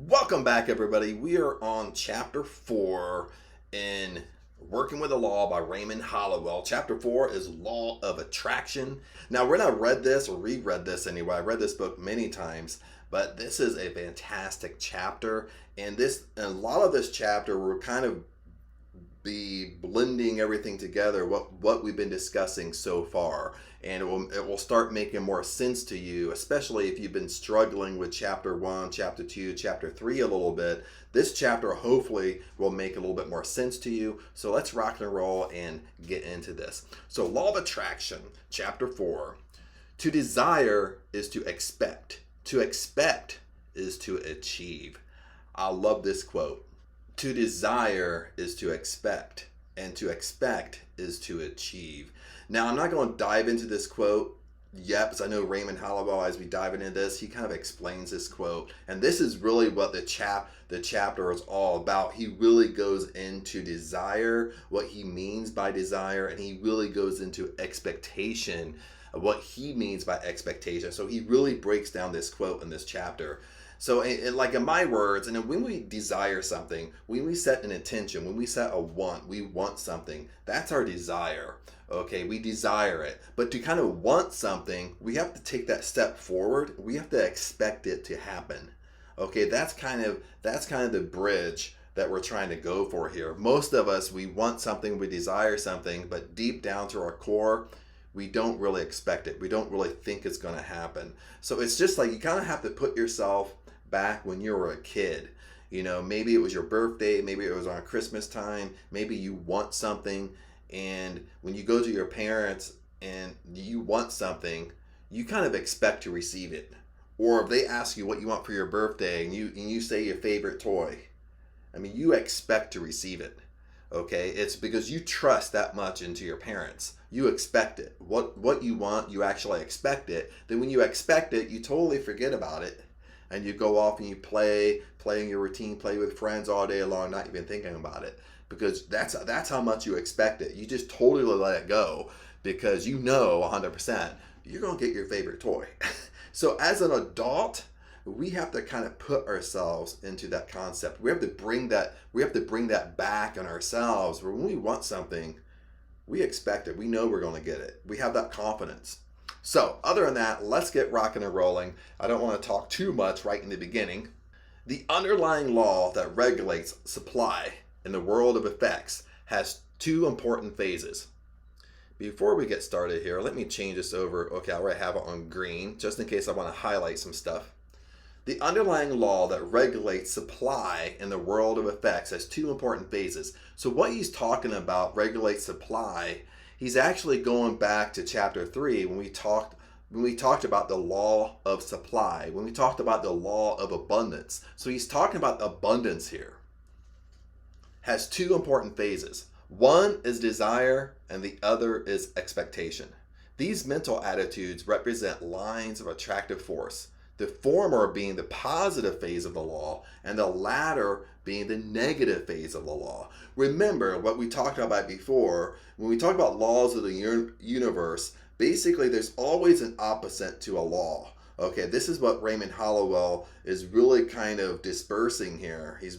Welcome back, everybody. We are on chapter 4 in Working with the Law by Raymond Holliwell. Chapter 4 is Law of Attraction. Now, when I read this, or reread this anyway, I read this book many times, but this is a fantastic chapter. And a lot of this chapter, we're kind of be blending everything together, what we've been discussing so far, and it will start making more sense to you, especially if you've been struggling with chapter 1, chapter 2, chapter 3 a little bit. This chapter hopefully will make a little bit more sense to you. So let's rock and roll and get into this. So Law of Attraction, chapter 4. To desire is to expect. To expect is to achieve. I love this quote. To desire is to expect, and to expect is to achieve. Now, I'm not going to dive into this quote yet, because I know Raymond Holliwell, as we dive into this, he kind of explains this quote. And this is really what the chapter is all about. He really goes into desire, what he means by desire, and he really goes into expectation, what he means by expectation. So he really breaks down this quote in this chapter. So, like in my words, and when we desire something, when we set an intention, when we set a want, we want something, that's our desire. Okay, we desire it. But to kind of want something, we have to take that step forward. We have to expect it to happen. Okay, that's kind of the bridge that we're trying to go for here. Most of us, we want something, we desire something, but deep down to our core, we don't really expect it. We don't really think it's going to happen. So it's just like you kind of have to put yourself back when you were a kid. You know, maybe it was your birthday, maybe it was on Christmas time, maybe you want something, and when you go to your parents and you want something, you kind of expect to receive it. Or if they ask you what you want for your birthday and you say your favorite toy, I mean, you expect to receive it. Okay, it's because you trust that much into your parents. You expect it. What you want, you actually expect it. Then when you expect it, you totally forget about it. And you go off and you play in your routine, play with friends all day long, not even thinking about it. Because that's how much you expect it. You just totally let it go because you know 100% you're going to get your favorite toy. So as an adult, we have to kind of put ourselves into that concept. We have to bring that back on ourselves, where when we want something, we expect it. We know we're going to get it. We have that confidence. So other than that, let's get rocking and rolling. I don't want to talk too much right in the beginning. The underlying law that regulates supply in the world of effects has two important phases. Before we get started here, let me change this over. Okay, I already have it on green, just in case I want to highlight some stuff. The underlying law that regulates supply in the world of effects has two important phases. So what he's talking about, regulate supply, he's actually going back to chapter 3 when we talked about the law of supply, when we talked about the law of abundance. So he's talking about abundance here. Has two important phases. One is desire and the other is expectation. These mental attitudes represent lines of attractive force. The former being the positive phase of the law, and the latter being the negative phase of the law. Remember what we talked about before, when we talk about laws of the universe, basically there's always an opposite to a law. Okay, this is what Raymond Holliwell is really kind of dispersing here. He's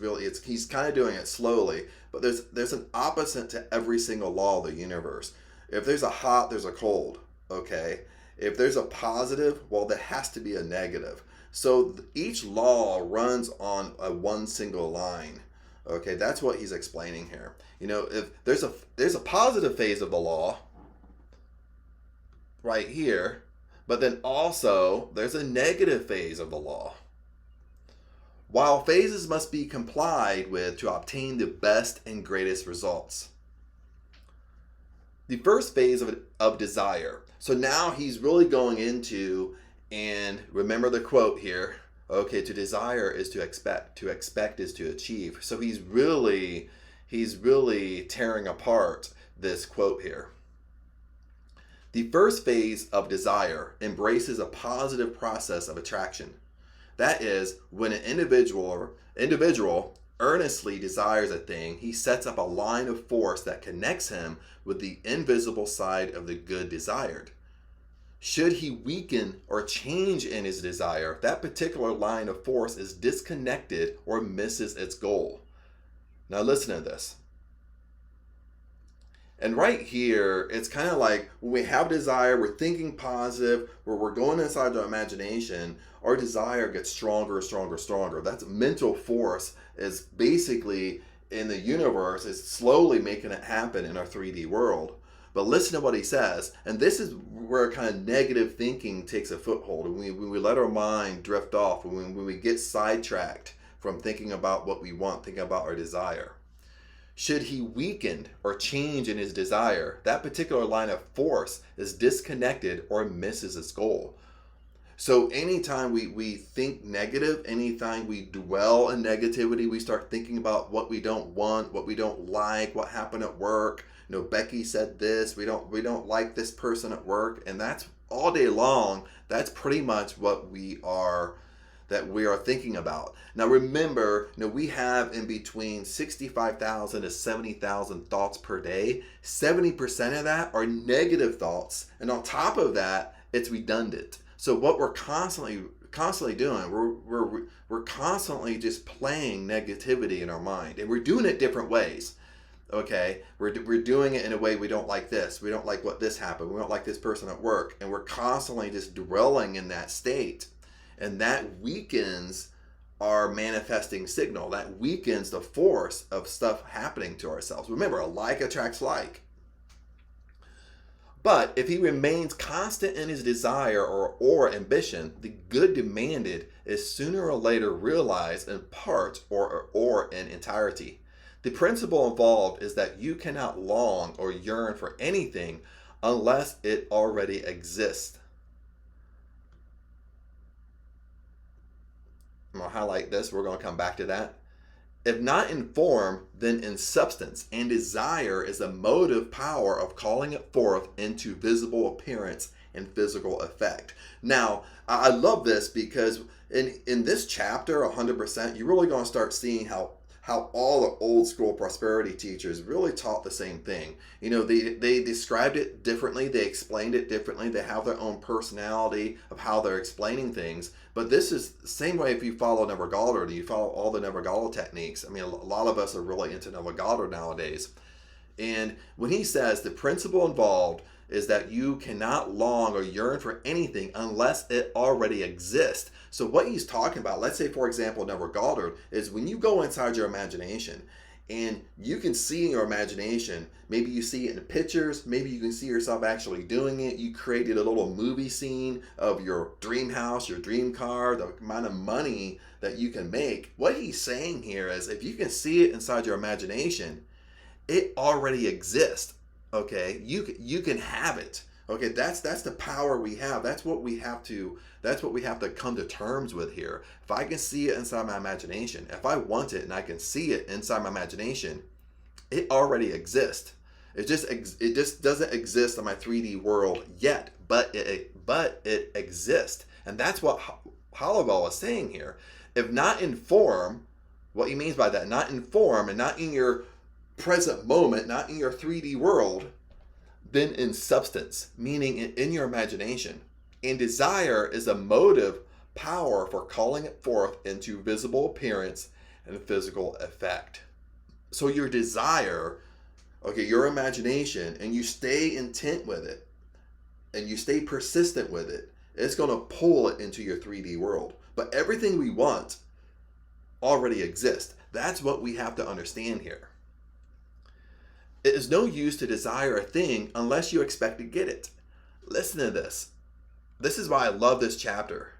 kind of doing it slowly, but there's an opposite to every single law of the universe. If there's a hot, there's a cold. Okay. If there's a positive, well, there has to be a negative. So each law runs on one single line. Okay, that's what he's explaining here. You know, if there's a positive phase of the law right here, but then also there's a negative phase of the law. While phases must be complied with to obtain the best and greatest results. The first phase of desire. So now he's really going into, and remember the quote here, okay, to desire is to expect is to achieve. So he's really tearing apart this quote here. The first phase of desire embraces a positive process of attraction. That is, when an individual earnestly desires a thing, he sets up a line of force that connects him with the invisible side of the good desired. Should he weaken or change in his desire, that particular line of force is disconnected or misses its goal. Now listen to this. And right here, it's kind of like when we have desire, we're thinking positive, where we're going inside our imagination, our desire gets stronger, stronger, stronger. That's mental force is basically in the universe, is slowly making it happen in our 3D world. But listen to what he says, and this is where kind of negative thinking takes a foothold. When we let our mind drift off, when we get sidetracked from thinking about what we want, thinking about our desire. Should he weaken or change in his desire, that particular line of force is disconnected or misses its goal. So anytime we think negative, anytime we dwell in negativity, we start thinking about what we don't want, what we don't like, what happened at work. You know, Becky said this, we don't like this person at work, and that's all day long. That's pretty much what we are thinking about. Now remember, we have in between 65,000 to 70,000 thoughts per day. 70% of that are negative thoughts, and on top of that, it's redundant. So what we're constantly doing, we're constantly just playing negativity in our mind, and we're doing it different ways. Okay, we're doing it in a way we don't like this. We don't like what this happened. We don't like this person at work, and we're constantly just dwelling in that state. And that weakens our manifesting signal. That weakens the force of stuff happening to ourselves. Remember, like attracts like. But if he remains constant in his desire or ambition, the good demanded is sooner or later realized in part or in entirety. The principle involved is that you cannot long or yearn for anything unless it already exists. I'm going to highlight this. We're going to come back to that. If not in form, then in substance. And desire is the motive power of calling it forth into visible appearance and physical effect. Now, I love this because in this chapter, 100%, you're really going to start seeing how all the old school prosperity teachers really taught the same thing. They described it differently. They explained it differently. They have their own personality of how they're explaining things. But this is the same way if you follow Neville Goddard, you follow all the Neville Goddard techniques. I mean, a lot of us are really into Neville Goddard nowadays. And when he says the principle involved is that you cannot long or yearn for anything unless it already exists. So what he's talking about, let's say, for example, Neville Goddard, is when you go inside your imagination and you can see in your imagination, maybe you see it in pictures, maybe you can see yourself actually doing it. You created a little movie scene of your dream house, your dream car, the amount of money that you can make. What he's saying here is if you can see it inside your imagination, it already exists. Okay, you can have it. Okay, that's the power we have. That's what we have to come to terms with here. If I can see it inside my imagination, if I want it and I can see it inside my imagination, it already exists. It just doesn't exist in my 3D world yet, but it exists. And that's what Holliwell is saying here. If not in form, what he means by that, not in form and not in your present moment, not in your 3D world, then in substance, meaning in your imagination. And desire is a motive power for calling it forth into visible appearance and physical effect. So your desire, okay, your imagination, and you stay intent with it, and you stay persistent with it, it's going to pull it into your 3D world. But everything we want already exists. That's what we have to understand here. It is no use to desire a thing unless you expect to get it. Listen to this. This is why I love this chapter.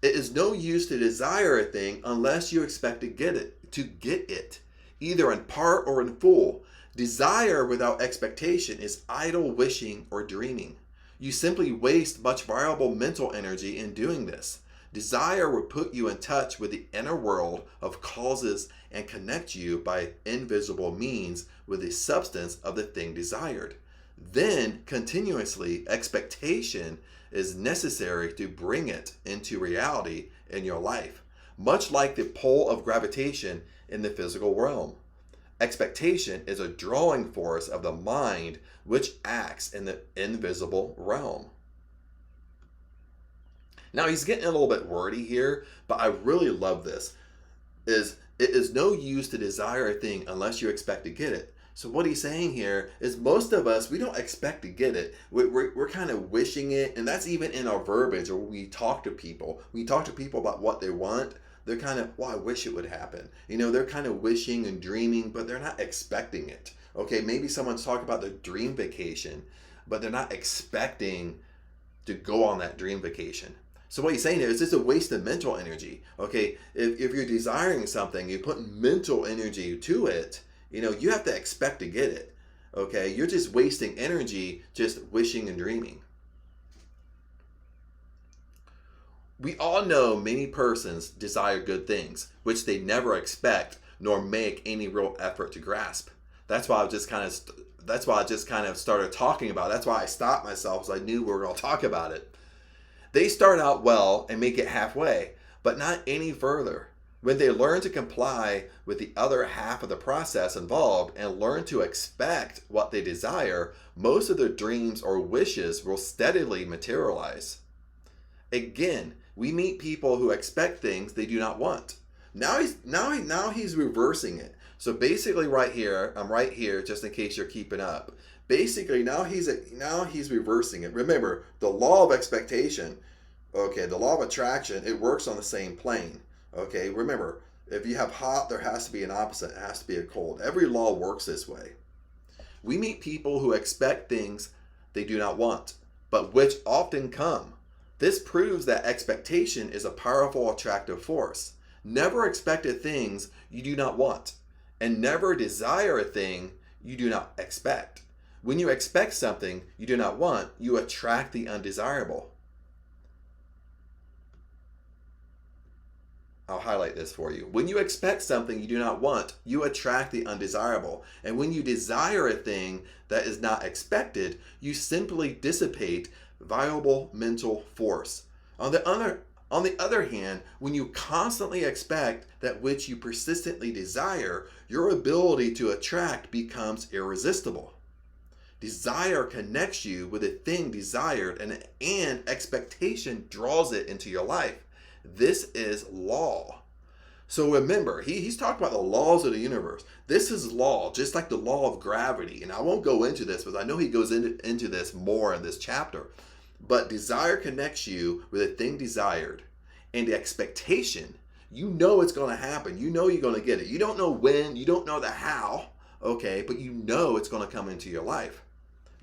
It is no use to desire a thing unless you expect to get it, either in part or in full. Desire without expectation is idle wishing or dreaming. You simply waste much valuable mental energy in doing this. Desire will put you in touch with the inner world of causes and connect you by invisible means with the substance of the thing desired. Then, continuously, expectation is necessary to bring it into reality in your life, much like the pull of gravitation in the physical realm. Expectation is a drawing force of the mind which acts in the invisible realm. Now he's getting a little bit wordy here, but I really love this. It is no use to desire a thing unless you expect to get it. So what he's saying here is most of us, we don't expect to get it. We're kind of wishing it, and that's even in our verbiage or when we talk to people. When you talk to people about what they want, they're kind of, well, I wish it would happen. They're kind of wishing and dreaming, but they're not expecting it. Okay, maybe someone's talking about their dream vacation, but they're not expecting to go on that dream vacation. So what he's saying is it's a waste of mental energy. Okay, if you're desiring something, you put mental energy to it, you have to expect to get it. Okay, you're just wasting energy just wishing and dreaming. We all know many persons desire good things, which they never expect nor make any real effort to grasp. That's why I just kind of started talking about it. That's why I stopped myself, because I knew we were going to talk about it. They start out well and make it halfway, but not any further. When they learn to comply with the other half of the process involved and learn to expect what they desire, most of their dreams or wishes will steadily materialize. Again, we meet people who expect things they do not want. Now he's reversing it. So basically right here, I'm right here just in case you're keeping up. Basically now he's reversing it. Remember, the law of expectation, okay, the law of attraction, it works on the same plane. Okay, remember, if you have hot, there has to be an opposite. It has to be a cold. Every law works this way. We meet people who expect things they do not want, but which often come. This proves that expectation is a powerful attractive force. Never expect things you do not want, and never desire a thing you do not expect. When you expect something you do not want, you attract the undesirable. I'll highlight this for you. When you expect something you do not want, you attract the undesirable. And when you desire a thing that is not expected, you simply dissipate valuable mental force. On the other hand, when you constantly expect that which you persistently desire, your ability to attract becomes irresistible. Desire connects you with a thing desired, and expectation draws it into your life. This is law. So remember, he's talking about the laws of the universe. This is law, just like the law of gravity. And I won't go into this, because I know he goes into this more in this chapter. But desire connects you with a thing desired. And the expectation, you know it's going to happen. You know you're going to get it. You don't know when, you don't know the how, okay, but you know it's going to come into your life.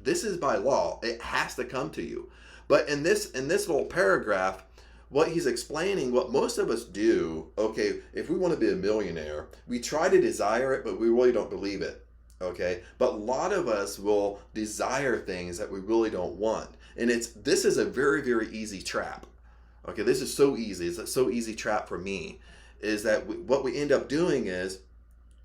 This is by law. It has to come to you. But in this little paragraph, what he's explaining, what most of us do, okay, if we want to be a millionaire, we try to desire it, but we really don't believe it, okay? But a lot of us will desire things that we really don't want. And this is a very, very easy trap. Okay, this is so easy. It's a so easy trap for me, is that what we end up doing is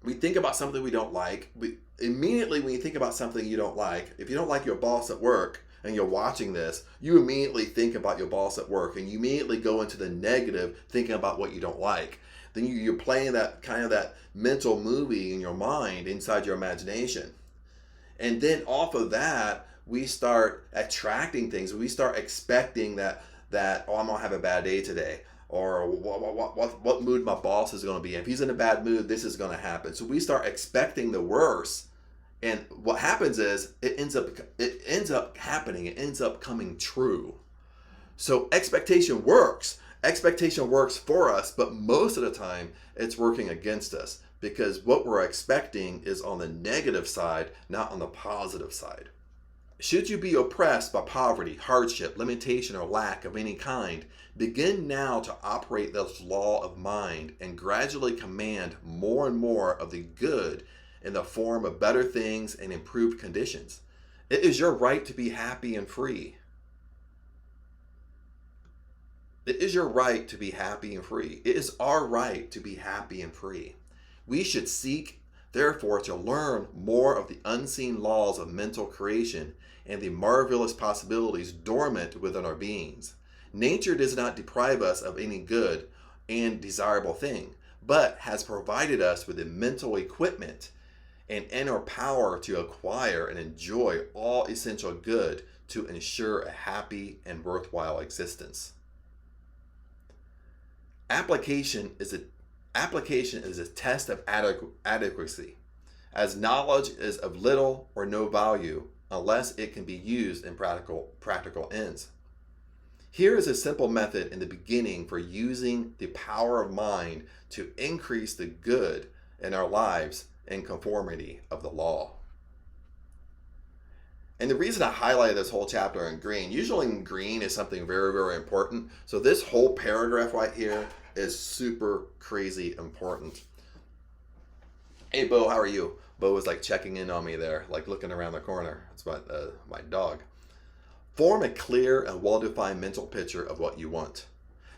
we think about something we don't like. Immediately when you think about something you don't like, if you don't like your boss at work, and you're watching this, you immediately think about your boss at work, and you immediately go into the negative, thinking about what you don't like. Then you're playing that kind of that mental movie in your mind, inside your imagination. And then off of that, we start attracting things. We start expecting that oh, I'm gonna have a bad day today, or what mood my boss is gonna be in. If he's in a bad mood, this is gonna happen. So we start expecting the worst. And what happens is it ends up happening. It ends up coming true. So expectation works. Expectation works for us, but most of the time it's working against us, because what we're expecting is on the negative side, not on the positive side. Should you be oppressed by poverty, hardship, limitation, or lack of any kind, begin now to operate this law of mind and gradually command more and more of the good in the form of better things and improved conditions. It is your right to be happy and free. It is your right to be happy and free. It is our right to be happy and free. We should seek, therefore, to learn more of the unseen laws of mental creation and the marvelous possibilities dormant within our beings. Nature does not deprive us of any good and desirable thing, but has provided us with the mental equipment and inner power to acquire and enjoy all essential good to ensure a happy and worthwhile existence. Application is a test of adequacy, as knowledge is of little or no value unless it can be used in practical ends. Here is a simple method in the beginning for using the power of mind to increase the good in our lives in conformity of the law. And the reason I highlighted this whole chapter in green, usually in green is something very, very important. So this whole paragraph right here is super crazy important. Hey, Bo, how are you? Bo was like checking in on me there, like looking around the corner. It's my dog. Form a clear and well-defined mental picture of what you want.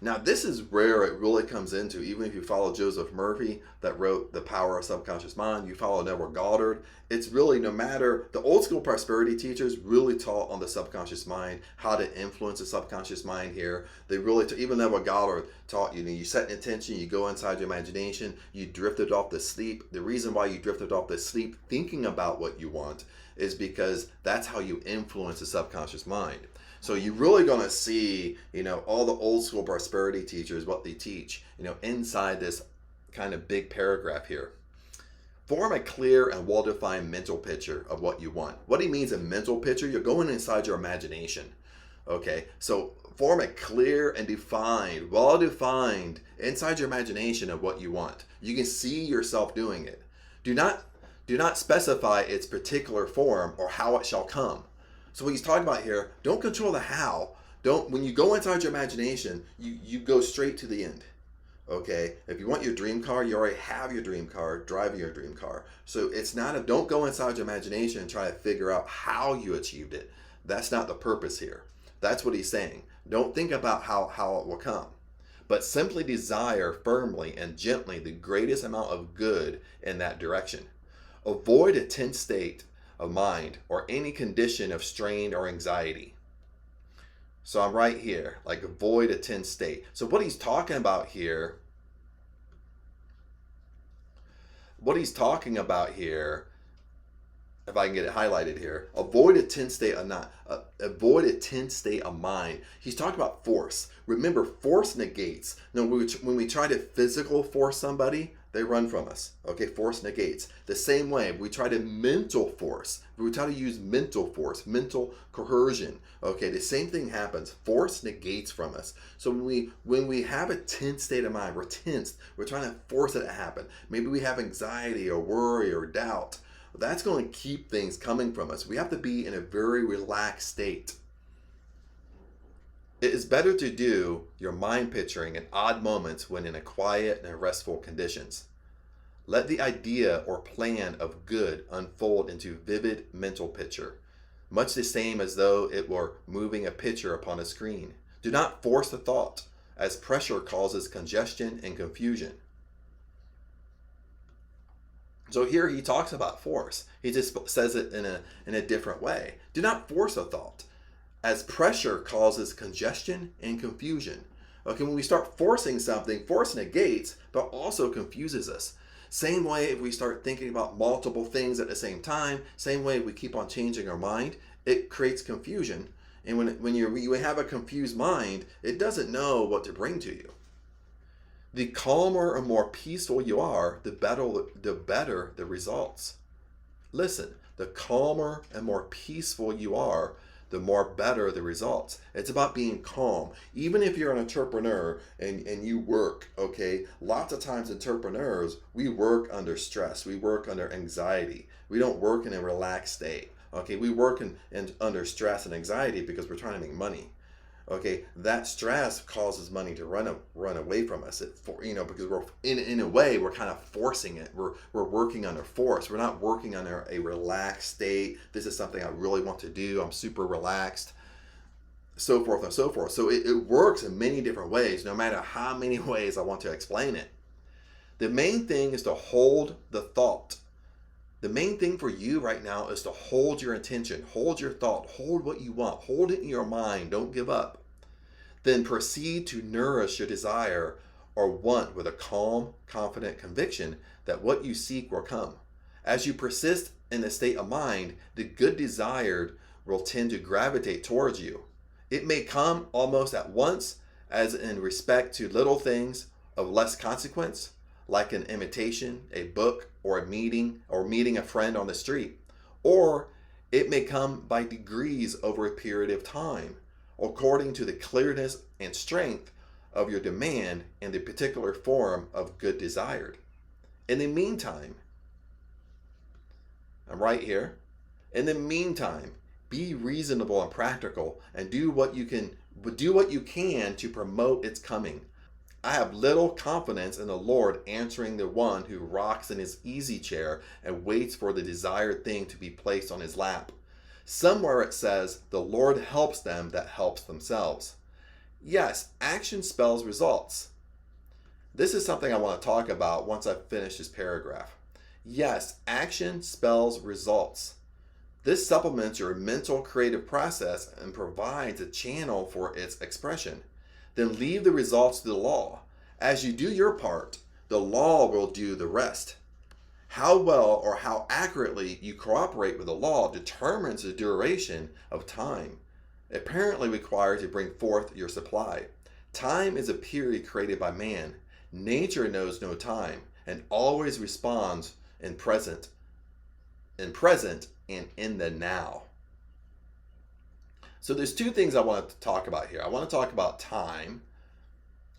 Now, this is where it really comes into, even if you follow Joseph Murphy that wrote The Power of Subconscious Mind, you follow Neville Goddard, it's really no matter, the old school prosperity teachers really taught on the subconscious mind, how to influence the subconscious mind here. They really, even Neville Goddard taught you set an intention, you go inside your imagination, you drifted off to sleep. The reason why you drifted off to sleep thinking about what you want is because that's how you influence the subconscious mind. So you're really going to see, all the old school prosperity teachers, what they teach, inside this kind of big paragraph here. Form a clear and well-defined mental picture of what you want. What he means a mental picture, you're going inside your imagination. Okay, so form a clear and defined, well-defined inside your imagination of what you want. You can see yourself doing it. Do not specify its particular form or how it shall come. So what he's talking about here, don't control the how. When you go inside your imagination, you go straight to the end. Okay? If you want your dream car, you already have your dream car, driving your dream car. So it's not don't go inside your imagination and try to figure out how you achieved it. That's not the purpose here. That's what he's saying. Don't think about how it will come, but simply desire firmly and gently the greatest amount of good in that direction. Avoid a tense state of mind or any condition of strain or anxiety. So I'm right here, like avoid a tense state. So what he's talking about here, if I can get it highlighted here, avoid a tense state of mind. He's talking about force. Remember, force negates. Now, when we try to physical force somebody, they run from us. Okay, force negates. The same way, if we try to mental force, if we try to use mental force, mental coercion, okay, the same thing happens. Force negates from us. So when we have a tense state of mind, we're tensed, we're trying to force it to happen. Maybe we have anxiety or worry or doubt. That's going to keep things coming from us. We have to be in a very relaxed state. It is better to do your mind picturing in odd moments when in a quiet and restful conditions. Let the idea or plan of good unfold into vivid mental picture, much the same as though it were moving a picture upon a screen. Do not force the thought, as pressure causes congestion and confusion. So here he talks about force. He just says it in a different way. Do not force a thought, as pressure causes congestion and confusion. Okay, when we start forcing something, force negates, but also confuses us. Same way if we start thinking about multiple things at the same time, same way we keep on changing our mind, it creates confusion. And when you have a confused mind, it doesn't know what to bring to you. The calmer and more peaceful you are, the better the results. Listen, the calmer and more peaceful you are, the more better the results. It's about being calm. Even if you're an entrepreneur and you work, okay, lots of times entrepreneurs, we work under stress. We work under anxiety. We don't work in a relaxed state. Okay, we work under stress and anxiety because we're trying to make money. Okay, that stress causes money to run away from us. Because we're in a way we're kind of forcing it. We're working under force. We're not working under a relaxed state. This is something I really want to do. I'm super relaxed, so forth and so forth. So it works in many different ways, no matter how many ways I want to explain it. The main thing is to hold the thought. The main thing for you right now is to hold your intention, hold your thought, hold what you want, hold it in your mind, don't give up. Then proceed to nourish your desire or want with a calm, confident conviction that what you seek will come. As you persist in a state of mind, the good desired will tend to gravitate towards you. It may come almost at once, as in respect to little things of less consequence, like an invitation, a book, or meeting a friend on the street. Or it may come by degrees over a period of time, according to the clearness and strength of your demand and the particular form of good desired. In the meantime, I'm right here. In the meantime, be reasonable and practical and do what you can to promote its coming. I have little confidence in the Lord answering the one who rocks in his easy chair and waits for the desired thing to be placed on his lap. Somewhere it says, the Lord helps them that helps themselves. Yes, action spells results. This is something I want to talk about once I finish this paragraph. Yes, action spells results. This supplements your mental creative process and provides a channel for its expression. Then leave the results to the law. As you do your part, the law will do the rest. How well or how accurately you cooperate with the law determines the duration of time apparently required to bring forth your supply. Time is a period created by man. Nature knows no time and always responds in present and in the now. So there's two things I want to talk about here. I want to talk about time.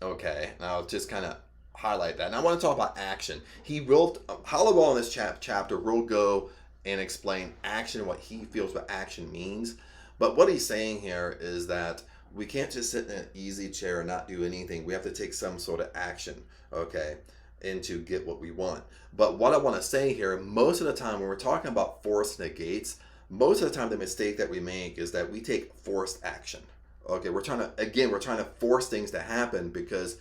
Okay, and I'll just kind of highlight that. And I want to talk about action. Holliwell in this chapter will go and explain action, what he feels what action means. But what he's saying here is that we can't just sit in an easy chair and not do anything. We have to take some sort of action, okay, and to get what we want. But what I want to say here, most of the time when we're talking about force negates, most of the time the mistake that we make is that we take forced action. Okay, we're trying to force things to happen because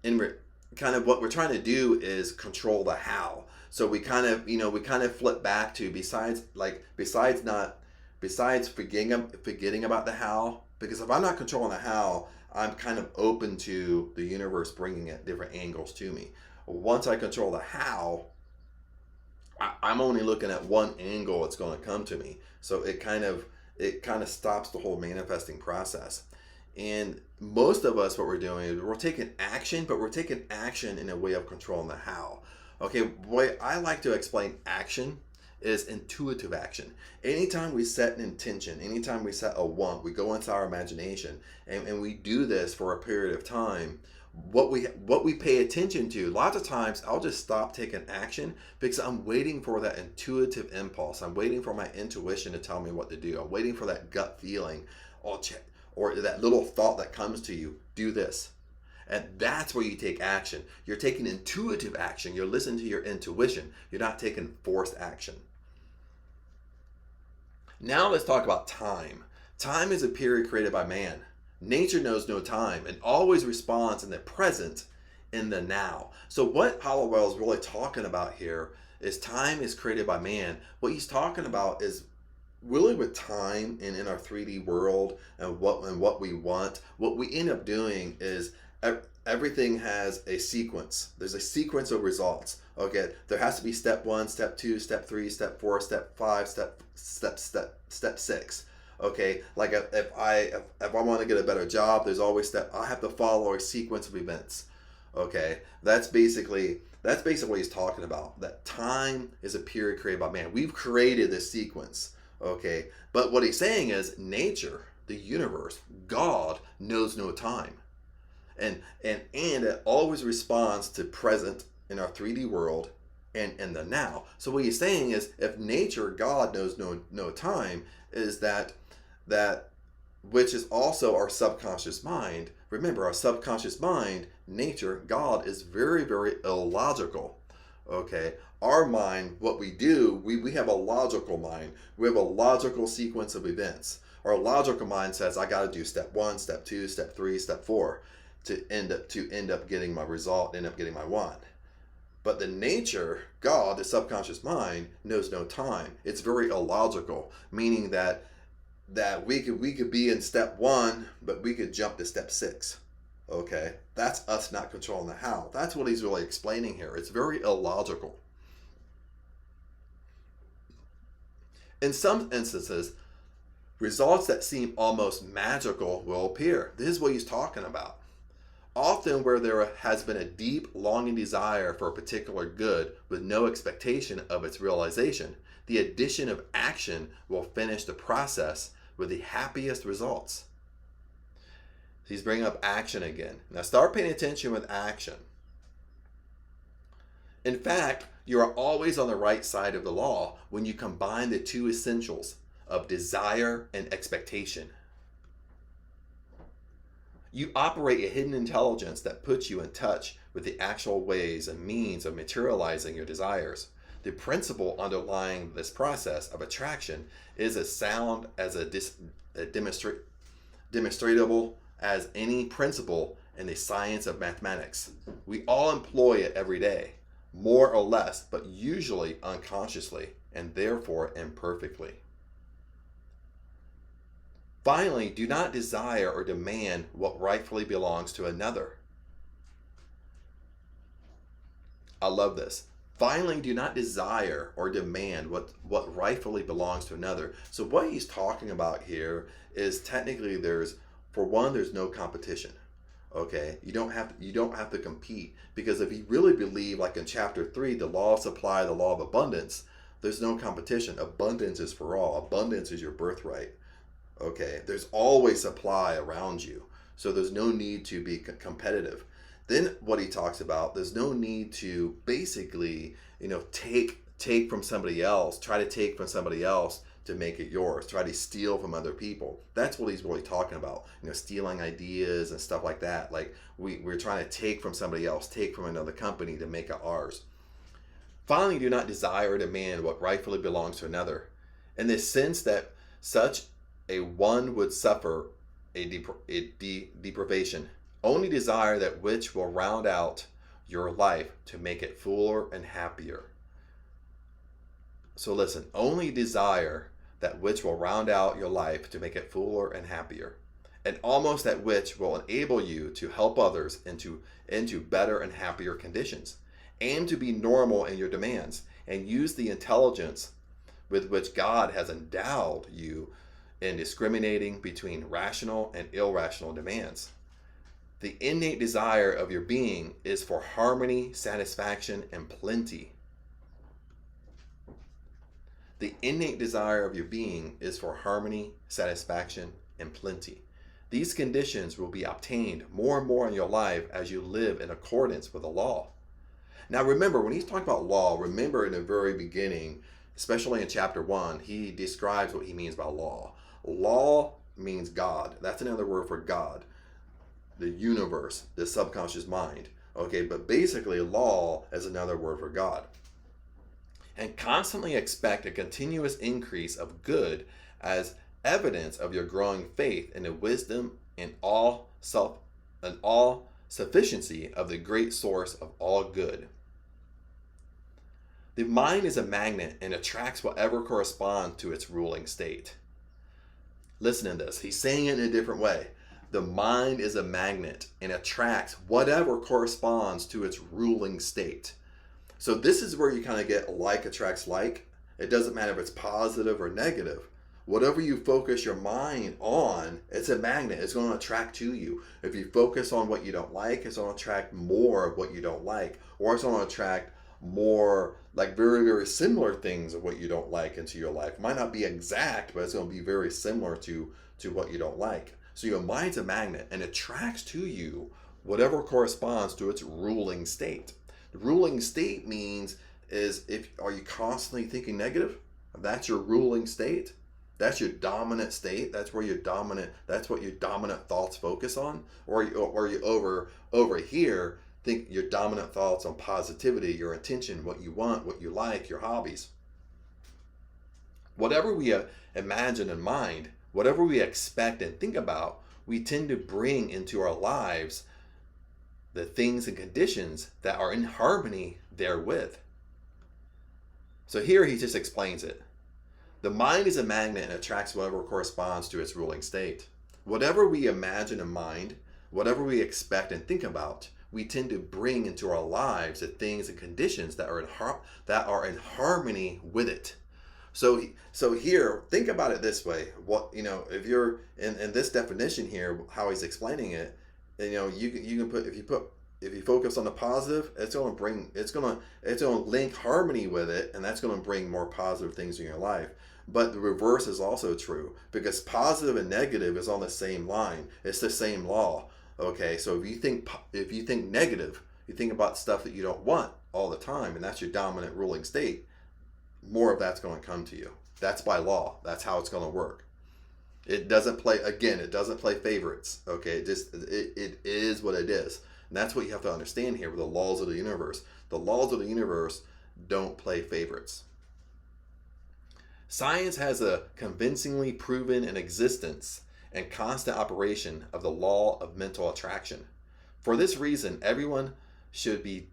kind of what we're trying to do is control the how. So we kind of flip back to besides forgetting about the how, because if I'm not controlling the how, I'm kind of open to the universe bringing it different angles to me. Once I control the how, I'm only looking at one angle it's going to come to me. So it kind of stops the whole manifesting process. And most of us, what we're doing is we're taking action, but we're taking action in a way of controlling the how. Okay, the way I like to explain action is intuitive action. Anytime we set an intention, anytime we set a want, we go into our imagination and we do this for a period of time. What we pay attention to, lots of times I'll just stop taking action because I'm waiting for that intuitive impulse. I'm waiting for my intuition to tell me what to do. I'm waiting for that gut feeling or that little thought that comes to you, do this. And that's where you take action. You're taking intuitive action. You're listening to your intuition. You're not taking forced action. Now let's talk about time. Time is a period created by man. Nature knows no time and always responds in the present, in the now. So what Holliwell is really talking about here is time is created by man. What he's talking about is really with time and in our 3D world and what we want. What we end up doing is everything has a sequence. There's a sequence of results. Okay, there has to be step 1, step 2, step 3, step 4, step 5, step 6. Okay, like if I want to get a better job, there's always I have to follow a sequence of events. Okay, that's basically what he's talking about. That time is a period created by man. We've created this sequence. Okay, but what he's saying is nature, the universe, God knows no time, and it always responds to present in our 3D world and in the now. So what he's saying is, if nature, God knows no time, is that which is also our subconscious mind. Remember, our subconscious mind, nature, God, is very, very illogical. Okay, our mind, what we do, we have a logical mind. We have a logical sequence of events. Our logical mind says, I got to do step 1, step 2, step 3, step 4 to end up getting my result, end up getting my want. But the nature, God, the subconscious mind, knows no time. It's very illogical, meaning that we could be in step 1, but we could jump to step 6. Okay, that's us not controlling the how. That's what he's really explaining here. It's very illogical. In some instances, results that seem almost magical will appear. This is what he's talking about. Often where there has been a deep longing desire for a particular good with no expectation of its realization, the addition of action will finish the process with the happiest results. He's bringing up action again. Now start paying attention with action. In fact, you are always on the right side of the law when you combine the two essentials of desire and expectation. You operate a hidden intelligence that puts you in touch with the actual ways and means of materializing your desires. The principle underlying this process of attraction is as sound as demonstrable as any principle in the science of mathematics. We all employ it every day, more or less, but usually unconsciously and therefore imperfectly. Finally, do not desire or demand what rightfully belongs to another. I love this. Finally, do not desire or demand what rightfully belongs to another. So what he's talking about here is technically there's no competition. Okay, you don't have to compete, because if you really believe, like in chapter 3, the law of supply, the law of abundance, there's no competition. Abundance is for all. Abundance is your birthright. Okay, there's always supply around you, so there's no need to be competitive. Then what he talks about, there's no need to basically, take from somebody else, try to take from somebody else to make it yours, try to steal from other people. That's what he's really talking about, stealing ideas and stuff like that. Like we're trying to take from somebody else, take from another company to make it ours. Finally, do not desire or demand what rightfully belongs to another, in the sense that such a one would suffer a deprivation. Only desire that which will round out your life to make it fuller and happier. So listen, only desire that which will round out your life to make it fuller and happier, and almost that which will enable you to help others into better and happier conditions. Aim to be normal in your demands and use the intelligence with which God has endowed you in discriminating between rational and irrational demands. The innate desire of your being is for harmony, satisfaction, and plenty. The innate desire of your being is for harmony, satisfaction, and plenty. These conditions will be obtained more and more in your life as you live in accordance with the law. Now remember, when he's talking about law, remember in the very beginning, especially in chapter 1, he describes what he means by law. Law means God. That's another word for God, the universe, the subconscious mind. Okay, but basically law is another word for God. And constantly expect a continuous increase of good as evidence of your growing faith in the wisdom and all sufficiency of the great source of all good. The mind is a magnet and attracts whatever corresponds to its ruling state. Listen to this. He's saying it in a different way. The mind is a magnet and attracts whatever corresponds to its ruling state. So this is where you kind of get like attracts like. It doesn't matter if it's positive or negative. Whatever you focus your mind on, it's a magnet. It's going to attract to you. If you focus on what you don't like, it's going to attract more of what you don't like. Or it's going to attract more, like very, very similar things of what you don't like into your life. It might not be exact, but it's going to be very similar to what you don't like. So your mind's a magnet and attracts to you whatever corresponds to its ruling state. The ruling state means are you constantly thinking negative? That's your ruling state. That's your dominant state. That's what your dominant thoughts focus on. Or you over here think your dominant thoughts on positivity, your intention, what you want, what you like, your hobbies. Whatever we imagine in mind, whatever we expect and think about, we tend to bring into our lives the things and conditions that are in harmony therewith. So here he just explains it. The mind is a magnet and attracts whatever corresponds to its ruling state. Whatever we imagine in mind, whatever we expect and think about, we tend to bring into our lives the things and conditions that are in harmony with it. So here, think about it this way. What, if you're in this definition here, how he's explaining it, you can put, if you focus on the positive, it's going to link harmony with it, and that's going to bring more positive things in your life. But the reverse is also true, because positive and negative is on the same line. It's the same law. Okay, so if you think negative, you think about stuff that you don't want all the time, and that's your dominant ruling state, more of that's going to come to you. That's by law. That's how it's going to work. It doesn't play favorites. Okay, it is what it is. And that's what you have to understand here with the laws of the universe. The laws of the universe don't play favorites. Science has a convincingly proven an existence and constant operation of the law of mental attraction. For this reason, everyone should be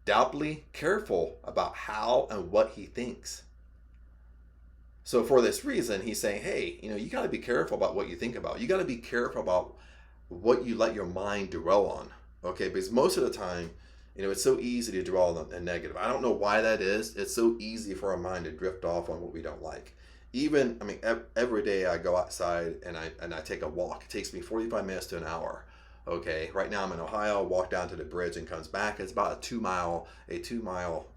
doubly careful about how and what he thinks. So for this reason, he's saying, hey, you got to be careful about what you think about. You got to be careful about what you let your mind dwell on. Okay, because most of the time, it's so easy to dwell on the negative. I don't know why that is. It's so easy for our mind to drift off on what we don't like. Every day I go outside and I take a walk. It takes me 45 minutes to an hour. Okay, right now I'm in Ohio, walk down to the bridge and comes back. It's about a two mile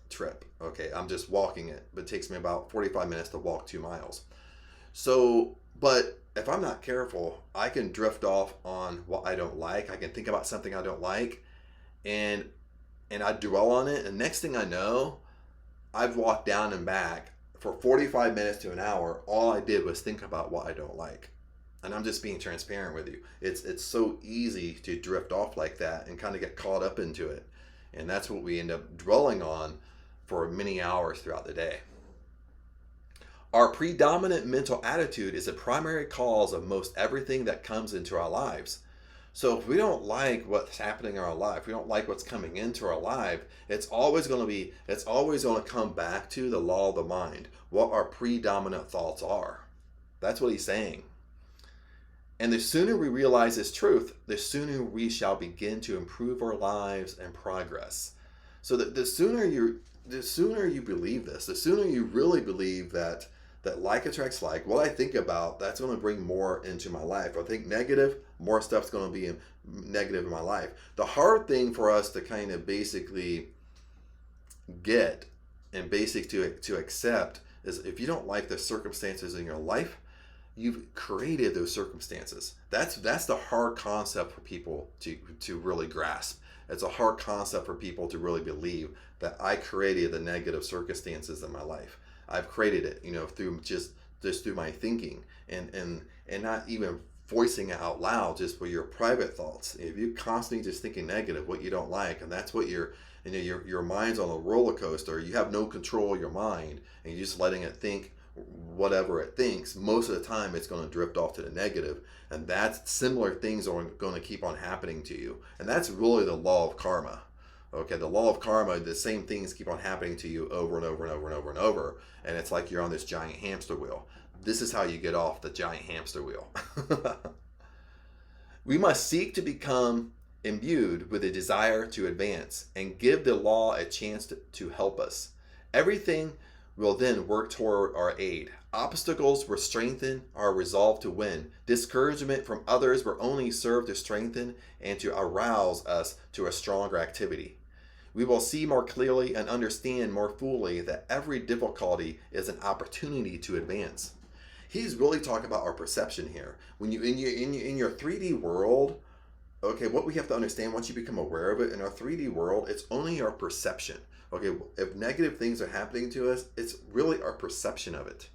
trip. Okay, I'm just walking it, but it takes me about 45 minutes to walk 2 miles. So, but if I'm not careful, I can drift off on what I don't like. I can think about something I don't like, and I dwell on it. And next thing I know, I've walked down and back for 45 minutes to an hour. All I did was think about what I don't like. And I'm just being transparent with you. It's so easy to drift off like that and kind of get caught up into it. And that's what we end up dwelling on for many hours throughout the day. Our predominant mental attitude is a primary cause of most everything that comes into our lives. So if we don't like what's happening in our life, we don't like what's coming into our life, it's always going to come back to the law of the mind, what our predominant thoughts are. That's what he's saying. And the sooner we realize this truth, the sooner we shall begin to improve our lives and progress. So that the sooner you believe this, the sooner you really believe that like attracts like. What I think about, that's going to bring more into my life. If I think negative, more stuff's going to be negative in my life. The hard thing for us to kind of basically get and to accept is, if you don't like the circumstances in your life, you've created those circumstances. That's the hard concept for people to really grasp. It's a hard concept for people to really believe that I created the negative circumstances in my life. I've created it, through just through my thinking and not even voicing it out loud, just with your private thoughts. If you're constantly just thinking negative, what you don't like, and that's what your mind's on a roller coaster, you have no control of your mind, and you're just letting it think whatever it thinks, most of the time it's going to drift off to the negative, and that's similar things are going to keep on happening to you. And that's really the law of karma. Okay, the law of karma, the same things keep on happening to you over and over and over and over and over, and it's like you're on this giant hamster wheel. This is how you get off the giant hamster wheel. We must seek to become imbued with a desire to advance and give the law a chance to help us. Everything will then work toward our aid. Obstacles will strengthen our resolve to win. Discouragement from others will only serve to strengthen and to arouse us to a stronger activity. We will see more clearly and understand more fully that every difficulty is an opportunity to advance. He's really talking about our perception here. When you in your 3D world, okay, what we have to understand, once you become aware of it, in our 3D world, it's only our perception. Okay, if negative things are happening to us, it's really our perception of it.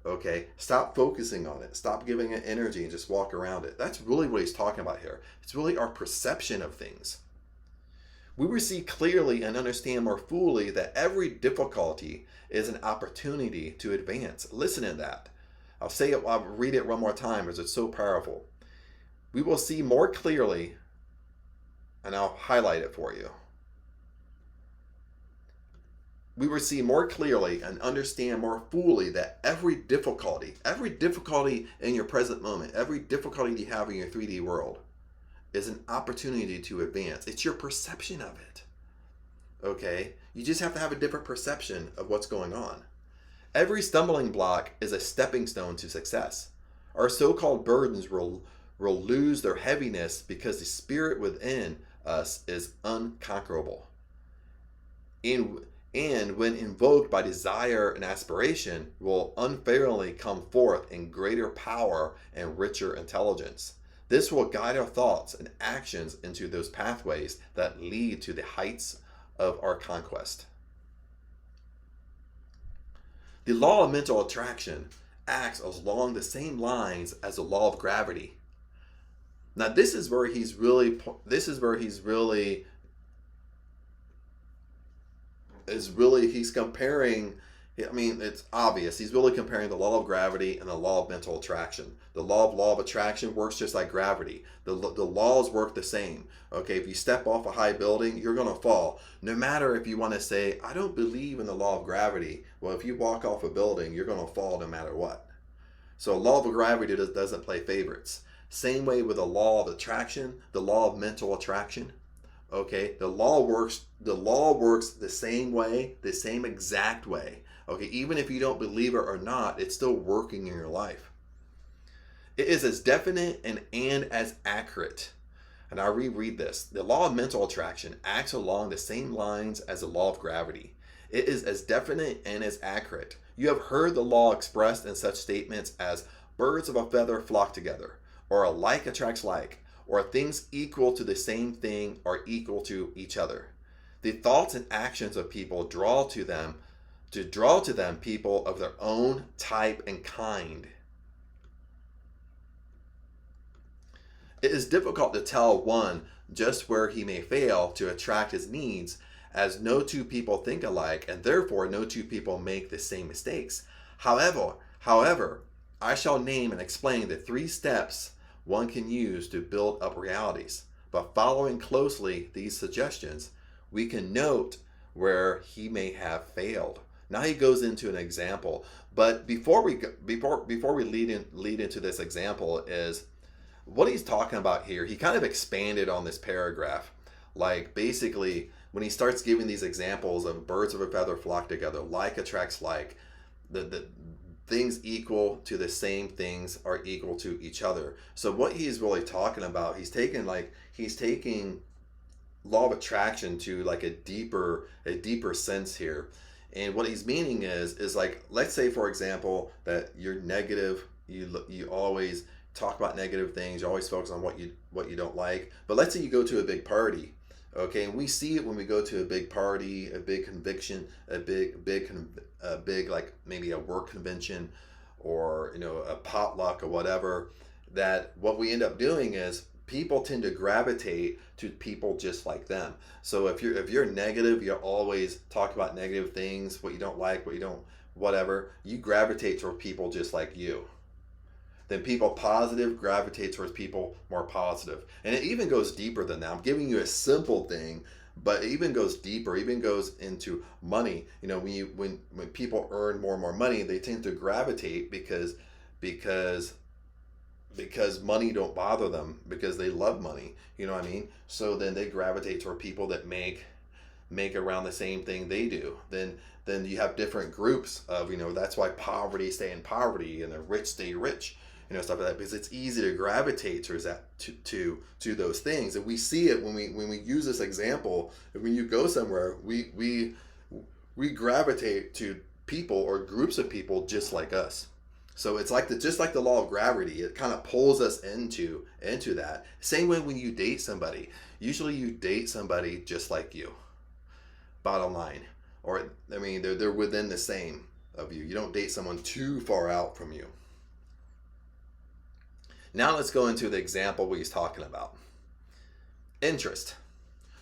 Okay, stop focusing on it. Stop giving it energy and just walk around it. That's really what he's talking about here. It's really our perception of things. We will see clearly and understand more fully that every difficulty is an opportunity to advance. Listen to that. I'll read it one more time because it's so powerful. We will see more clearly, and I'll highlight it for you. We will see more clearly and understand more fully that every difficulty in your present moment, every difficulty you have in your 3D world is an opportunity to advance. It's your perception of it. Okay? You just have to have a different perception of what's going on. Every stumbling block is a stepping stone to success. Our so-called burdens will lose their heaviness because the spirit within us is unconquerable. And, and when invoked by desire and aspiration, will unfailingly come forth in greater power and richer intelligence. This will guide our thoughts and actions into those pathways that lead to the heights of our conquest. The law of mental attraction acts along the same lines as the law of gravity. Now this is where he's really he's comparing. I mean, it's obvious. He's really comparing the law of gravity and the law of mental attraction. The law of attraction works just like gravity. The laws work the same. Okay, if you step off a high building, you're going to fall. No matter if you want to say, I don't believe in the law of gravity. Well, if you walk off a building, you're going to fall no matter what. So law of gravity doesn't play favorites. Same way with the law of attraction, the law of mental attraction. Okay, the law works the same way, the same exact way. Okay, even if you don't believe it or not, it's still working in your life. It is as definite and as accurate. And I'll reread this. The law of mental attraction acts along the same lines as the law of gravity. It is as definite and as accurate. You have heard the law expressed in such statements as birds of a feather flock together, or like attracts like, or things equal to the same thing are equal to each other. The thoughts and actions of people draw to them people of their own type and kind. It is difficult to tell one just where he may fail to attract his needs, as no two people think alike, and therefore no two people make the same mistakes. However, I shall name and explain the 3 steps one can use to build up realities. By following closely these suggestions, we can note where he may have failed. Now he goes into an example, but before we lead into this example is what he's talking about here. He kind of expanded on this paragraph, like basically when he starts giving these examples of birds of a feather flock together, like attracts like, the things equal to the same things are equal to each other. So what he's really talking about, he's taking law of attraction to like a deeper sense here. And what he's meaning is like, let's say for example that you're negative, you always talk about negative things, you always focus on what you don't like. But let's say you go to a big party, okay, and we see it when we go to a big party, a big conviction, a big like maybe a work convention, or a potluck or whatever, that what we end up doing is people tend to gravitate to people just like them. So if you're negative, you always talk about negative things, what you don't like, what you don't, whatever, you gravitate toward people just like you. Then people positive gravitate towards people more positive. And it even goes deeper than that. I'm giving you a simple thing, but it even goes deeper, even goes into money. When people earn more and more money, they tend to gravitate because money don't bother them, because they love money. You know what I mean? So then they gravitate toward people that make around the same thing they do. Then you have different groups of, that's why poverty stay in poverty and the rich stay rich, stuff like that, because it's easy to gravitate towards that, to those things. And we see it when we use this example. When you go somewhere, we gravitate to people or groups of people just like us. So it's like just like the law of gravity, it kind of pulls us into that. Same way when you date somebody, usually you date somebody just like you. Bottom line, or I mean, they're within the same of you. You don't date someone too far out from you. Now let's go into the example he's talking about. Interest.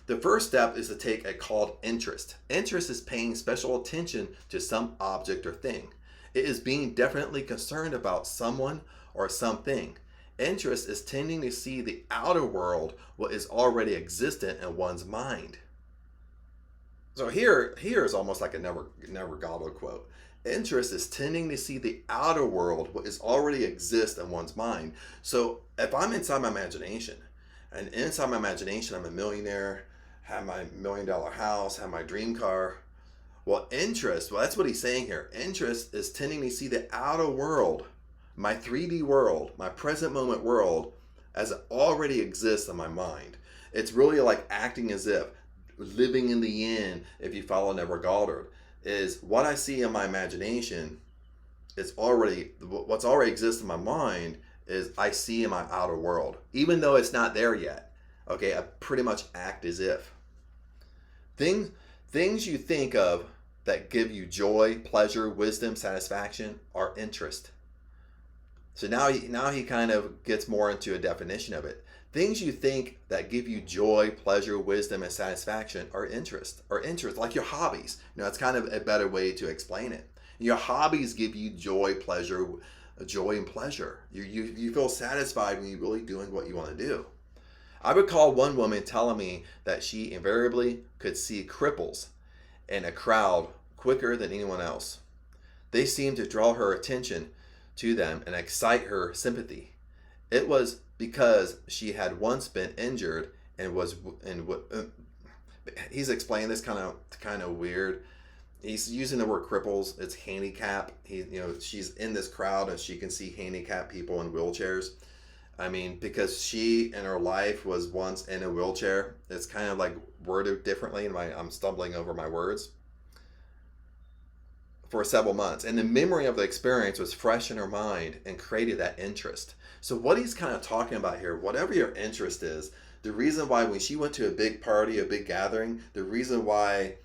The first step is to take a called interest. Interest is paying special attention to some object or thing. It is being definitely concerned about someone or something. Interest is tending to see the outer world, what is already existent in one's mind. So here is almost like a never Godwin quote. Interest is tending to see the outer world, what is already exists in one's mind. So if I'm inside my imagination, and inside my imagination I'm a millionaire, have my $1 million house, have my dream car, Well, interest, well, that's what he's saying here. Interest is tending to see the outer world, my 3D world, my present moment world, as it already exists in my mind. It's really like acting as if living in the yin, if you follow Neville Goddard, is what I see in my imagination is already, what's already exists in my mind is I see in my outer world. Even though it's not there yet, okay, I pretty much act as if. Things you think of that give you joy, pleasure, wisdom, satisfaction are interest. So now he kind of gets more into a definition of it. Things you think that give you joy, pleasure, wisdom, and satisfaction are interest. Like your hobbies. It's kind of a better way to explain it. Your hobbies give you joy, and pleasure. You feel satisfied when you're really doing what you want to do. I recall one woman telling me that she invariably could see cripples in a crowd quicker than anyone else. They seemed to draw her attention to them and excite her sympathy. It was because she had once been injured and he's explaining this kind of weird. He's using the word cripples. It's handicap. She's in this crowd and she can see handicapped people in wheelchairs. I mean, because she in her life was once in a wheelchair. It's kind of like worded differently, and I'm stumbling over my words. For several months, and the memory of the experience was fresh in her mind and created that interest. So what he's kind of talking about here, whatever your interest is, the reason why when she went to a big party, a big gathering, the reason why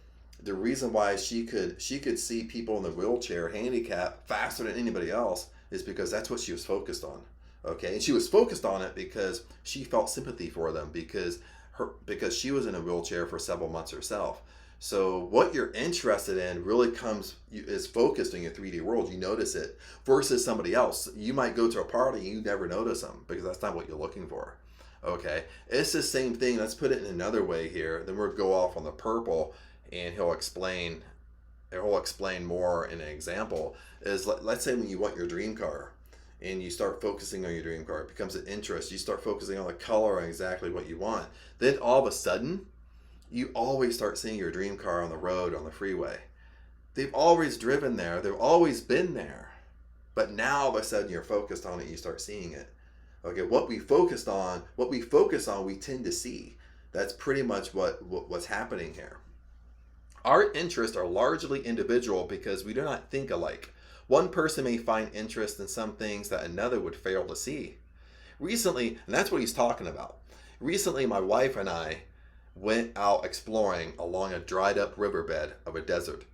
she could see people in the wheelchair, handicapped, faster than anybody else is because that's what she was focused on. Okay, and she was focused on it because she felt sympathy for them because she was in a wheelchair for several months herself. So what you're interested in really is focused in your 3D world. You notice it versus somebody else. You might go to a party and you never notice them because that's not what you're looking for. Okay, it's the same thing. Let's put it in another way here. Then we'll go off on the purple, and he'll explain more in an example. Is let's say when you want your dream car, and you start focusing on your dream car, it becomes an interest. You start focusing on the color and exactly what you want. Then all of a sudden, you always start seeing your dream car on the road, on the freeway. They've always driven there. They've always been there. But now all of a sudden you're focused on it. You start seeing it. Okay, what we focus on, we tend to see. That's pretty much what's happening here. Our interests are largely individual because we do not think alike. One person may find interest in some things that another would fail to see. Recently, and that's what he's talking about. Recently, my wife and I went out exploring along a dried up riverbed of a desert.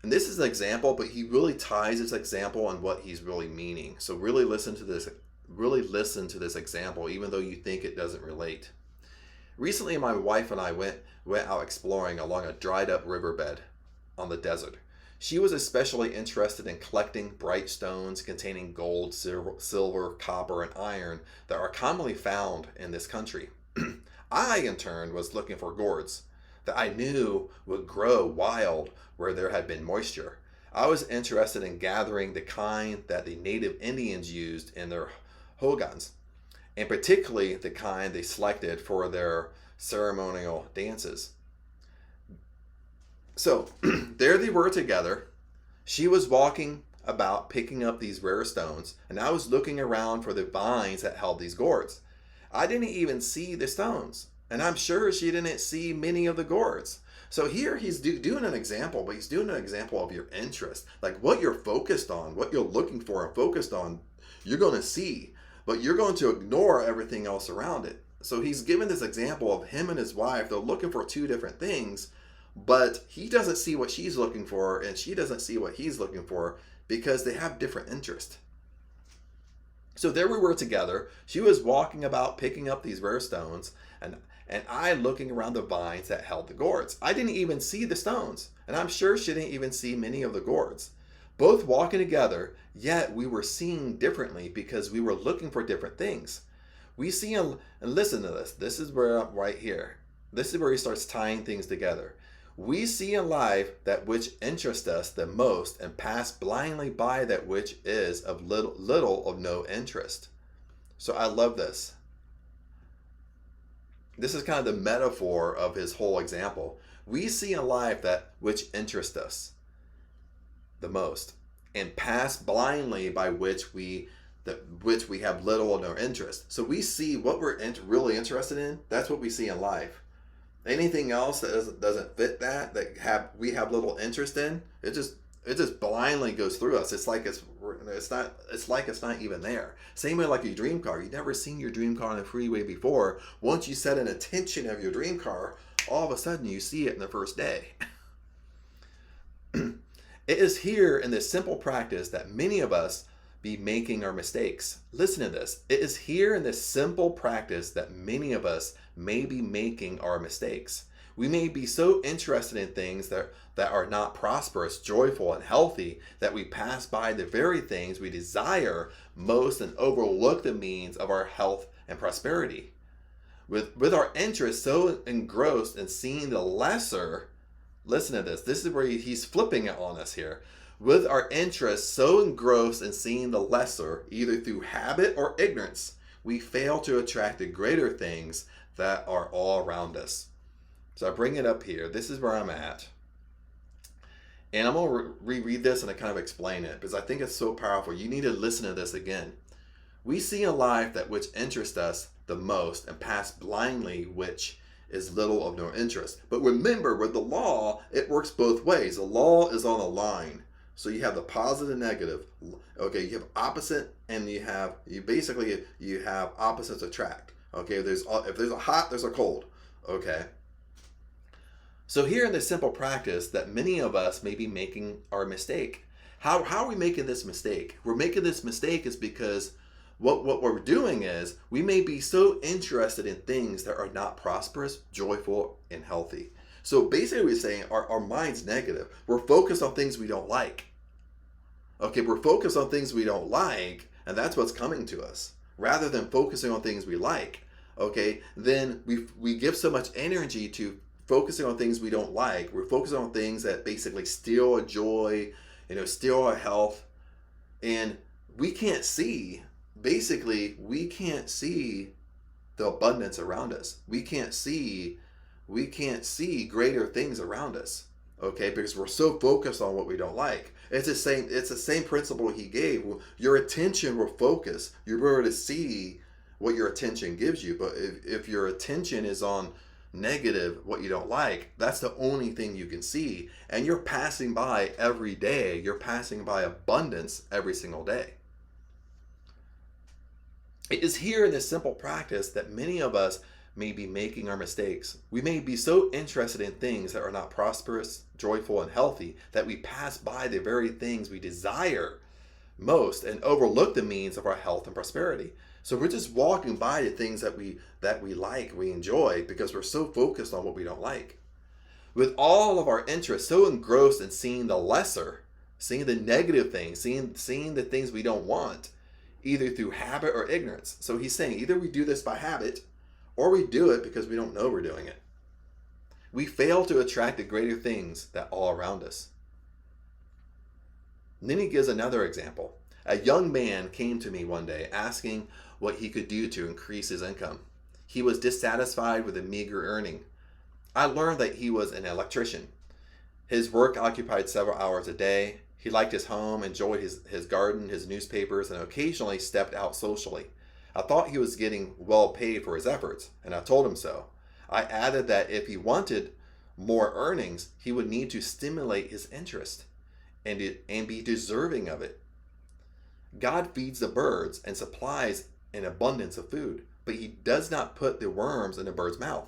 And this is an example, but he really ties this example on what he's really meaning. So really listen to this example, even though you think it doesn't relate. Recently, my wife and I went out exploring along a dried up riverbed on the desert. She was especially interested in collecting bright stones containing gold, silver, copper, and iron that are commonly found in this country. I, in turn, was looking for gourds that I knew would grow wild where there had been moisture. I was interested in gathering the kind that the native Indians used in their hogans, and particularly the kind they selected for their ceremonial dances. So there they were together. She was walking about picking up these rare stones, and I was looking around for the vines that held these gourds. I didn't even see the stones, and I'm sure she didn't see many of the gourds. So here he's doing an example, but he's doing an example of your interest. Like what you're focused on, what you're looking for and focused on, you're going to see, but you're going to ignore everything else around it. So he's given this example of him and his wife. They're looking for two different things, but he doesn't see what she's looking for, and she doesn't see what he's looking for because they have different interests. So there we were together. She was walking about picking up these rare stones, and I looking around the vines that held the gourds. I didn't even see the stones, and I'm sure she didn't even see many of the gourds. Both walking together, yet we were seeing differently because we were looking for different things. We see, and listen to this. This is where, right here. This is where he starts tying things together. We see in life that which interests us the most and pass blindly by that which is of little of no interest. So I love this. This is kind of the metaphor of his whole example. We see in life that which interests us the most, and pass blindly by which we have little or no interest. So we see what we're really interested in. That's what we see in life. Anything else that doesn't fit we have little interest in, it just blindly goes through us. It's like it's not even there. Same way like your dream car. You've never seen your dream car on the freeway before. Once you set an attention of your dream car, all of a sudden you see it in the first day. It is here in this simple practice that many of us be making our mistakes. Listen to this. It is here in this simple practice that many of us may be making our mistakes. We may be so interested in things that are not prosperous, joyful, and healthy that we pass by the very things we desire most and overlook the means of our health and prosperity. With our interest so engrossed in seeing the lesser, listen to this. This is where he's flipping it on us here. With our interest so engrossed in seeing the lesser, either through habit or ignorance, we fail to attract the greater things that are all around us. So I bring it up here. This is where I'm at. And I'm going to reread this and I kind of explain it because I think it's so powerful. You need to listen to this again. We see in life that which interests us the most and pass blindly which is little of no interest. But remember, with the law, it works both ways. The law is on a line. So you have the positive and negative. Okay, you have opposite and you have opposites attract. Okay, if there's a hot, there's a cold. Okay. So here in this simple practice that many of us may be making our mistake. How are we making this mistake? We're making this mistake is because what we're doing is we may be so interested in things that are not prosperous, joyful, and healthy. So basically we're saying our mind's negative. We're focused on things we don't like. Okay, we're focused on things we don't like, and that's what's coming to us. Rather than focusing on things we like, okay, then we give so much energy to focusing on things we don't like. We're focusing on things that basically steal our joy, steal our health, and we can't see the abundance around us. We can't see greater things around us, okay, because we're so focused on what we don't like. It's the same principle he gave. Your attention will focus. You're able to see what your attention gives you. But if your attention is on negative, what you don't like, that's the only thing you can see. And you're passing by every day. You're passing by abundance every single day. It is here in this simple practice that many of us may be making our mistakes. We may be so interested in things that are not prosperous, joyful, and healthy that we pass by the very things we desire most and overlook the means of our health and prosperity. So we're just walking by the things that we like, we enjoy, because we're so focused on what we don't like. With all of our interest so engrossed in seeing the lesser, seeing the negative things, seeing the things we don't want, either through habit or ignorance. So he's saying either we do this by habit or we do it because we don't know we're doing it. We fail to attract the greater things that all around us. And then he gives another example. A young man came to me one day asking what he could do to increase his income. He was dissatisfied with a meager earning. I learned that he was an electrician. His work occupied several hours a day. He liked his home, enjoyed his garden, his newspapers, and occasionally stepped out socially. I thought he was getting well paid for his efforts, and I told him so. I added that if he wanted more earnings, he would need to stimulate his interest and be deserving of it. God feeds the birds and supplies an abundance of food, but he does not put the worms in the bird's mouth.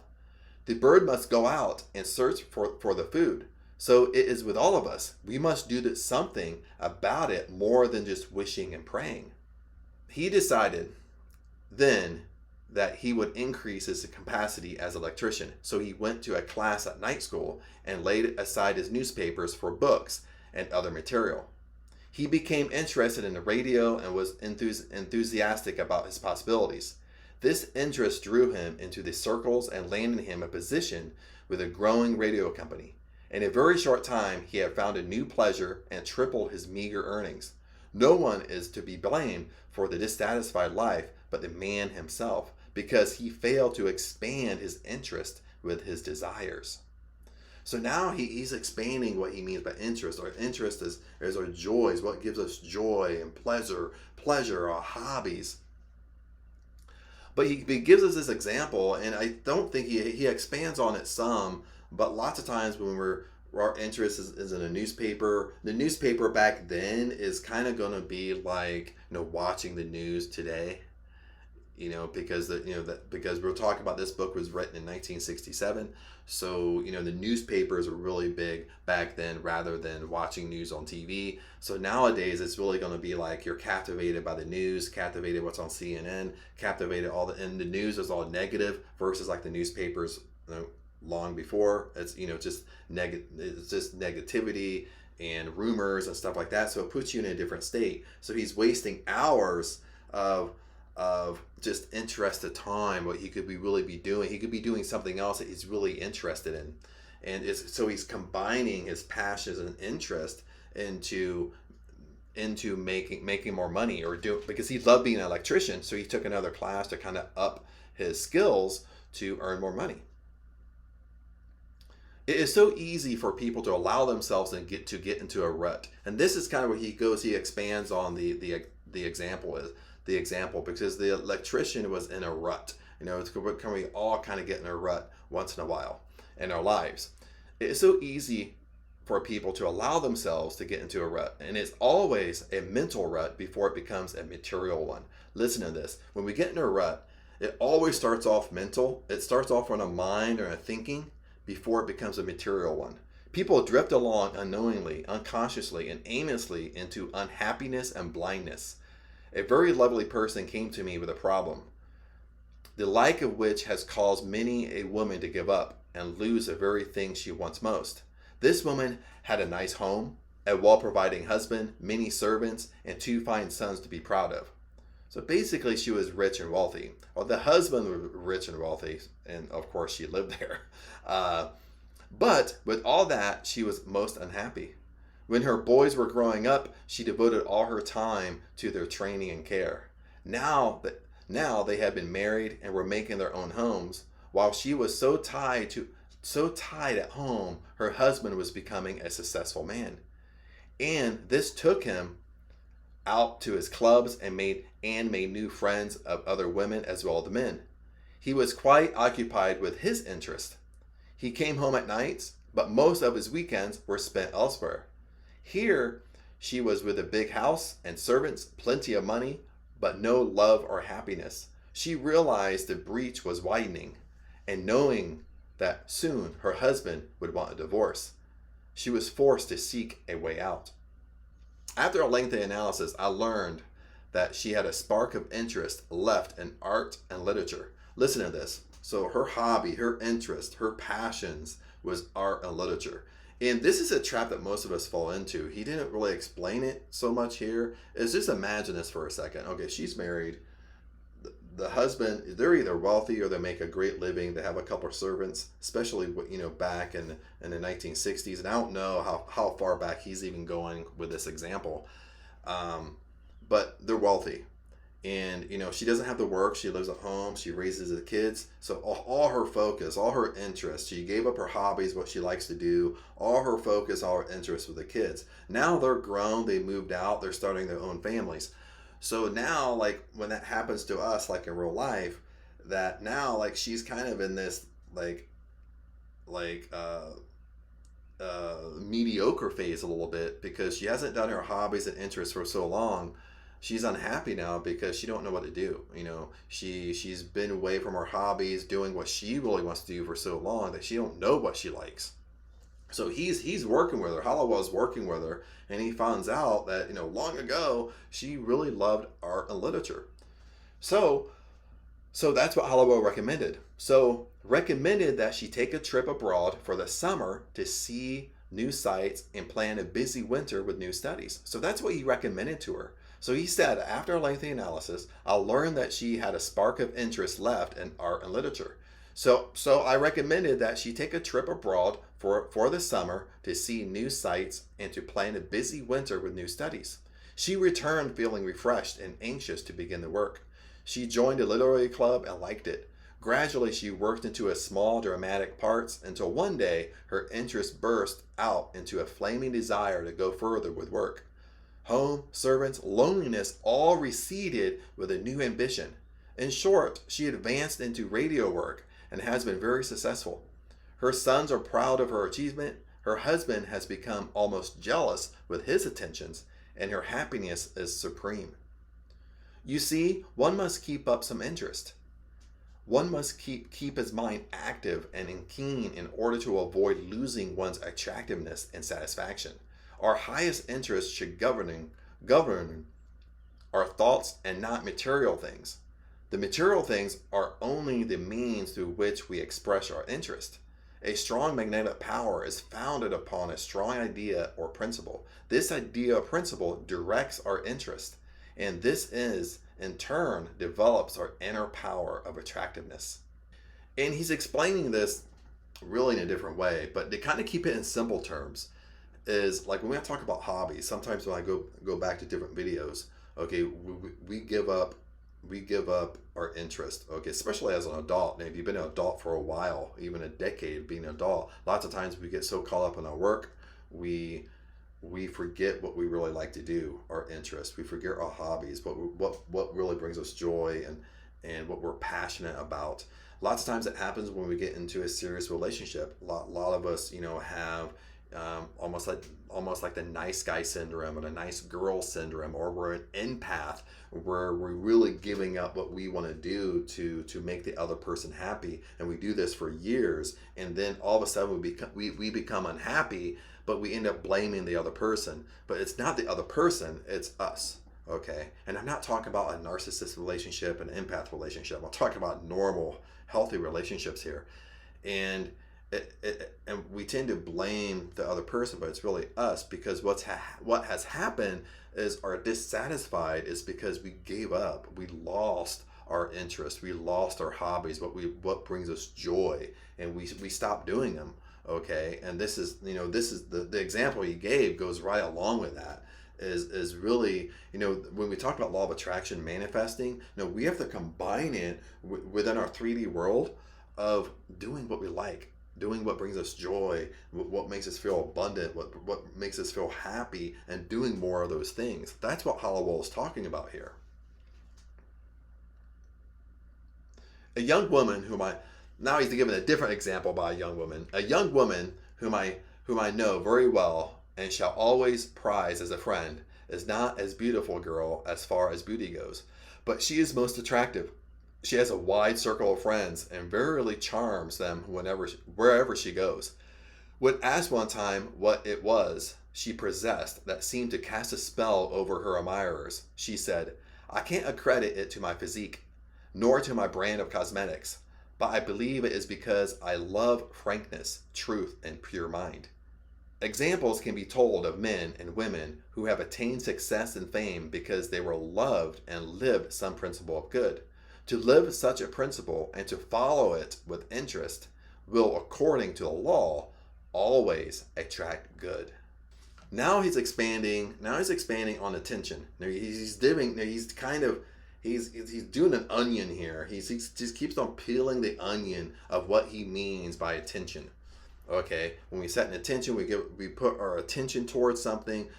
The bird must go out and search for the food. So it is with all of us. We must do something about it more than just wishing and praying. He decided then that he would increase his capacity as an electrician. So he went to a class at night school and laid aside his newspapers for books and other material. He became interested in the radio and was enthusiastic about his possibilities. This interest drew him into the circles and landed him a position with a growing radio company. In a very short time, he had found a new pleasure and tripled his meager earnings. No one is to be blamed for the dissatisfied life but the man himself, because he failed to expand his interest with his desires. So now he's expanding what he means by interest. Our interest is our joys, what gives us joy and pleasure, our hobbies. But he gives us this example, and I don't think he expands on it some, but lots of times when our interest is in a newspaper, the newspaper back then is kind of going to be like, watching the news today, because because we're talking about, this book was written in 1967. So, the newspapers were really big back then rather than watching news on TV. So nowadays it's really going to be like you're captivated by the news, captivated what's on CNN, captivated and the news is all negative versus like the newspapers, long before. It's, it's just negativity and rumors and stuff like that. So it puts you in a different state. So he's wasting hours of just interested time, what he could really be doing. He could be doing something else that he's really interested in. And so he's combining his passions and interest into making more money, because he loved being an electrician. So he took another class to kind of up his skills to earn more money. It is so easy for people to allow themselves and get into a rut. And this is kind of where he expands on the example because the electrician was in a rut. Can we all kind of get in a rut once in a while in our lives? It is so easy for people to allow themselves to get into a rut, and it's always a mental rut before it becomes a material one. Listen to this. When we get in a rut, it always starts off mental. It starts off on a mind or a thinking before it becomes a material one. People drift along unknowingly, unconsciously, and aimlessly into unhappiness and blindness. A very lovely person came to me with a problem, the like of which has caused many a woman to give up and lose the very thing she wants most. This woman had a nice home, a well-providing husband, many servants, and 2 fine sons to be proud of. So basically she was rich and wealthy. Well, the husband was rich and wealthy, and of course she lived there. But with all that, she was most unhappy. When her boys were growing up, she devoted all her time to their training and care. Now they had been married and were making their own homes. While she was so tied at home, her husband was becoming a successful man. And this took him out to his clubs and made new friends of other women as well as men. He was quite occupied with his interest. He came home at nights, but most of his weekends were spent elsewhere. Here, she was with a big house and servants, plenty of money, but no love or happiness. She realized the breach was widening, and knowing that soon her husband would want a divorce, she was forced to seek a way out. After a lengthy analysis, I learned that she had a spark of interest left in art and literature. Listen to this. So her hobby, her interest, her passions was art and literature. And this is a trap that most of us fall into. He didn't really explain it so much here. It's just imagine this for a second. Okay, she's married. The husband, they're either wealthy or they make a great living. They have a couple of servants, especially back in the 1960s. And I don't know how far back he's even going with this example. But they're wealthy. And, she doesn't have to work. She lives at home. She raises the kids. So all her focus, all her interest, she gave up her hobbies, what she likes to do. All her focus, all her interest with the kids. Now they're grown. They moved out. They're starting their own families. So now, like, when that happens to us, like in real life, that now, like, she's kind of in this, mediocre phase a little bit because she hasn't done her hobbies and interests for so long. She's unhappy now because she don't know what to do. She's been away from her hobbies, doing what she really wants to do for so long that she don't know what she likes. So he's working with her. Holliwell's working with her, and he finds out that long ago she really loved art and literature. So that's what Holliwell recommended. So recommended that she take a trip abroad for the summer to see new sights and plan a busy winter with new studies. So that's what he recommended to her. So he said, after a lengthy analysis, I learned that she had a spark of interest left in art and literature. So I recommended that she take a trip abroad for the summer to see new sights and to plan a busy winter with new studies. She returned feeling refreshed and anxious to begin the work. She joined a literary club and liked it. Gradually, she worked into a small dramatic parts until one day her interest burst out into a flaming desire to go further with work. Home, servants, loneliness all receded with a new ambition. In short, she advanced into radio work and has been very successful. Her sons are proud of her achievement. Her husband has become almost jealous with his attentions, and her happiness is supreme. You see, one must keep up some interest. One must keep his mind active and keen in order to avoid losing one's attractiveness and satisfaction. Our highest interest should govern our thoughts and not material things. The material things are only the means through which we express our interest. A strong magnetic power is founded upon a strong idea or principle. This idea or principle directs our interest, and this is, in turn, develops our inner power of attractiveness. And he's explaining this really in a different way, but to kind of keep it in simple terms, is like when I talk about hobbies, sometimes when I go back to different videos, okay, we give up our interest, okay, especially as an adult. Now, if you've been an adult for a while, even a decade being an adult, lots of times we get so caught up in our work, we forget what we really like to do, our interests. We forget our hobbies, what really brings us joy and what we're passionate about. Lots of times it happens when we get into a serious relationship. A lot of us, have almost like the nice guy syndrome or the nice girl syndrome, or we're an empath where we're really giving up what we want to do to make the other person happy, and we do this for years, and then all of a sudden we become unhappy, but we end up blaming the other person. But it's not the other person, it's us. Okay, and I'm not talking about a narcissist relationship, an empath relationship. I'm talking about normal, healthy relationships here, and and we tend to blame the other person, but it's really us, because what has happened is our dissatisfied is because we gave up, we lost our interest, we lost our hobbies, what brings us joy, and we stopped doing them. Okay, and this is the example he gave goes right along with that. Is really, when we talk about law of attraction manifesting, we have to combine it within our 3D world of doing what we like, doing what brings us joy, what makes us feel abundant, what makes us feel happy, and doing more of those things. That's what Holliwell is talking about here. A young woman now he's giving a different example by a young woman whom I know very well and shall always prize as a friend, is not as beautiful a girl as far as beauty goes, but she is most attractive. She has a wide circle of friends and verily charms them wherever she goes. When asked one time what it was she possessed that seemed to cast a spell over her admirers, she said, "I can't accredit it to my physique, nor to my brand of cosmetics, but I believe it is because I love frankness, truth, and pure mind." Examples can be told of men and women who have attained success and fame because they were loved and lived some principle of good. To live such a principle and to follow it with interest will, according to the law, always attract good. Now he's expanding on attention. Now he's doing an onion here. He just keeps on peeling the onion of what he means by attention. Okay, when we set an attention, we put our attention towards something,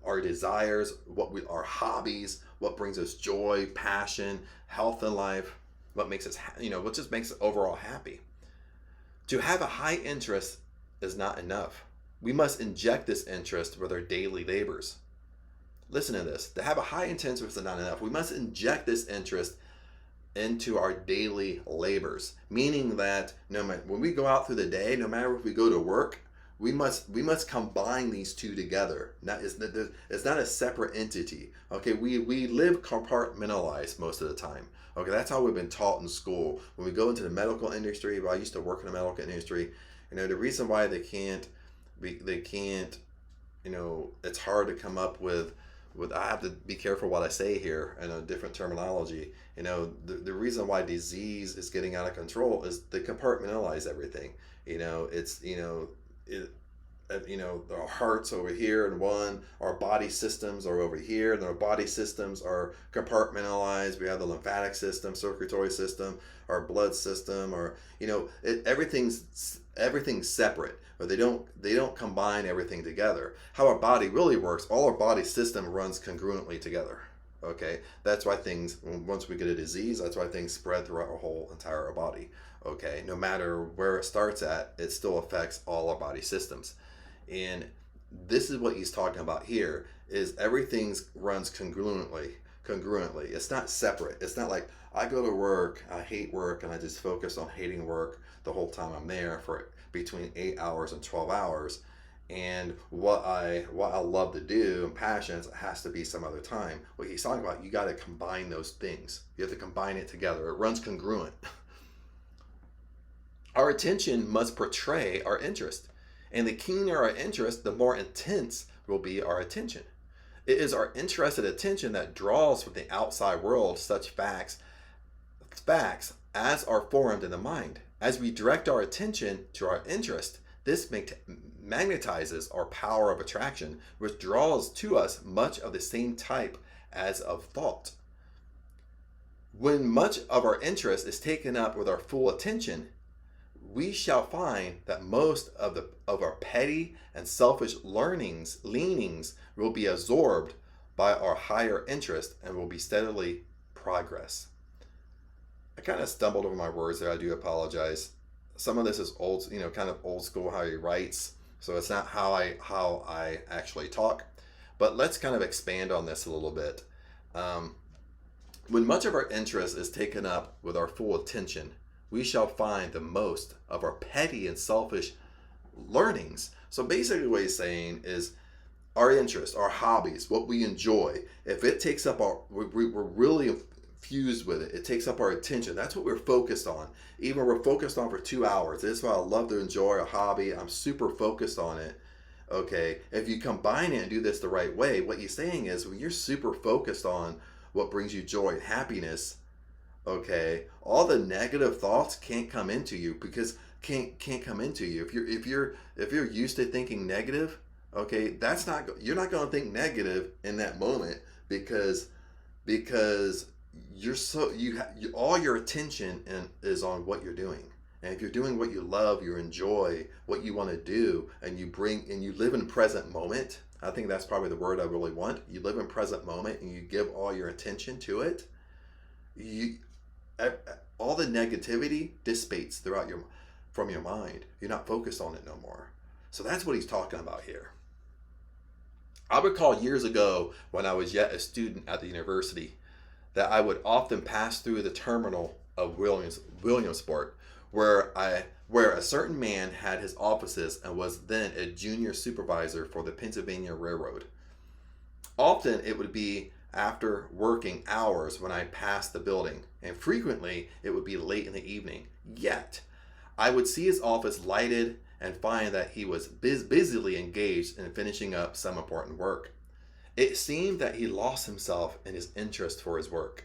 our desires, our hobbies, what brings us joy, passion, health in life, what makes us, what just makes us overall happy. To have a high interest is not enough. We must inject this interest with our daily labors. Listen to this. To have a high interest is not enough. We must inject this interest into our daily labors, meaning that when we go out through the day, no matter if we go to work, we must combine these two together. It's not a separate entity. Okay, we live compartmentalized most of the time. Okay, that's how we've been taught in school. When we go into the medical industry, I used to work in the medical industry. The reason why they can't, it's hard to come up with. I have to be careful what I say here and a different terminology. The reason why disease is getting out of control is they compartmentalize everything. our heart's over here and one, our body systems are over here, and our body systems are compartmentalized. We have the lymphatic system, circulatory system, our blood system, or everything's separate, but they don't combine everything together. How our body really works, all our body system runs congruently together. Okay, that's why once we get a disease, that's why things spread throughout our whole entire body. Okay, no matter where it starts at, it still affects all our body systems. And this is what he's talking about here, is everything runs congruently. It's not separate. It's not like I go to work, I hate work, and I just focus on hating work the whole time I'm there for between 8 hours and 12 hours. And what I love to do and passions has to be some other time. What he's talking about, you got to combine those things. You have to combine it together. It runs congruent. Our attention must portray our interest. And the keener our interest, the more intense will be our attention. It is our interested attention that draws from the outside world such facts as are formed in the mind. As we direct our attention to our interest, this magnetizes our power of attraction, which draws to us much of the same type as of thought. When much of our interest is taken up with our full attention, we shall find that most of our petty and selfish leanings will be absorbed by our higher interest and will be steadily progress. I kind of stumbled over my words there. I do apologize. Some of this is kind of old school how he writes, so it's not how I actually talk. But let's kind of expand on this a little bit. When much of our interest is taken up with our full attention, we shall find the most of our petty and selfish learnings. So basically what he's saying is our interests, our hobbies, what we enjoy, if it takes up we're really fused with it, it takes up our attention. That's what we're focused on. Even we're focused on for 2 hours. This is why I love to enjoy a hobby. I'm super focused on it. Okay, if you combine it and do this the right way, what he's saying is when you're super focused on what brings you joy and happiness, okay, all the negative thoughts can't come into you because can't come into you. If you're used to thinking negative, okay, you're not going to think negative in that moment because all your attention is on what you're doing. And if you're doing what you love, you enjoy, what you want to do, and you live in present moment, I think that's probably the word I really want. You live in present moment and you give all your attention to it. All the negativity dissipates from your mind. You're not focused on it no more. So that's what he's talking about here. I recall years ago when I was yet a student at the university that I would often pass through the terminal of Williamsport, where a certain man had his offices and was then a junior supervisor for the Pennsylvania Railroad. Often it would be after working hours when I passed the building, and frequently it would be late in the evening. Yet, I would see his office lighted and find that he was busily engaged in finishing up some important work. It seemed that he lost himself in his interest for his work.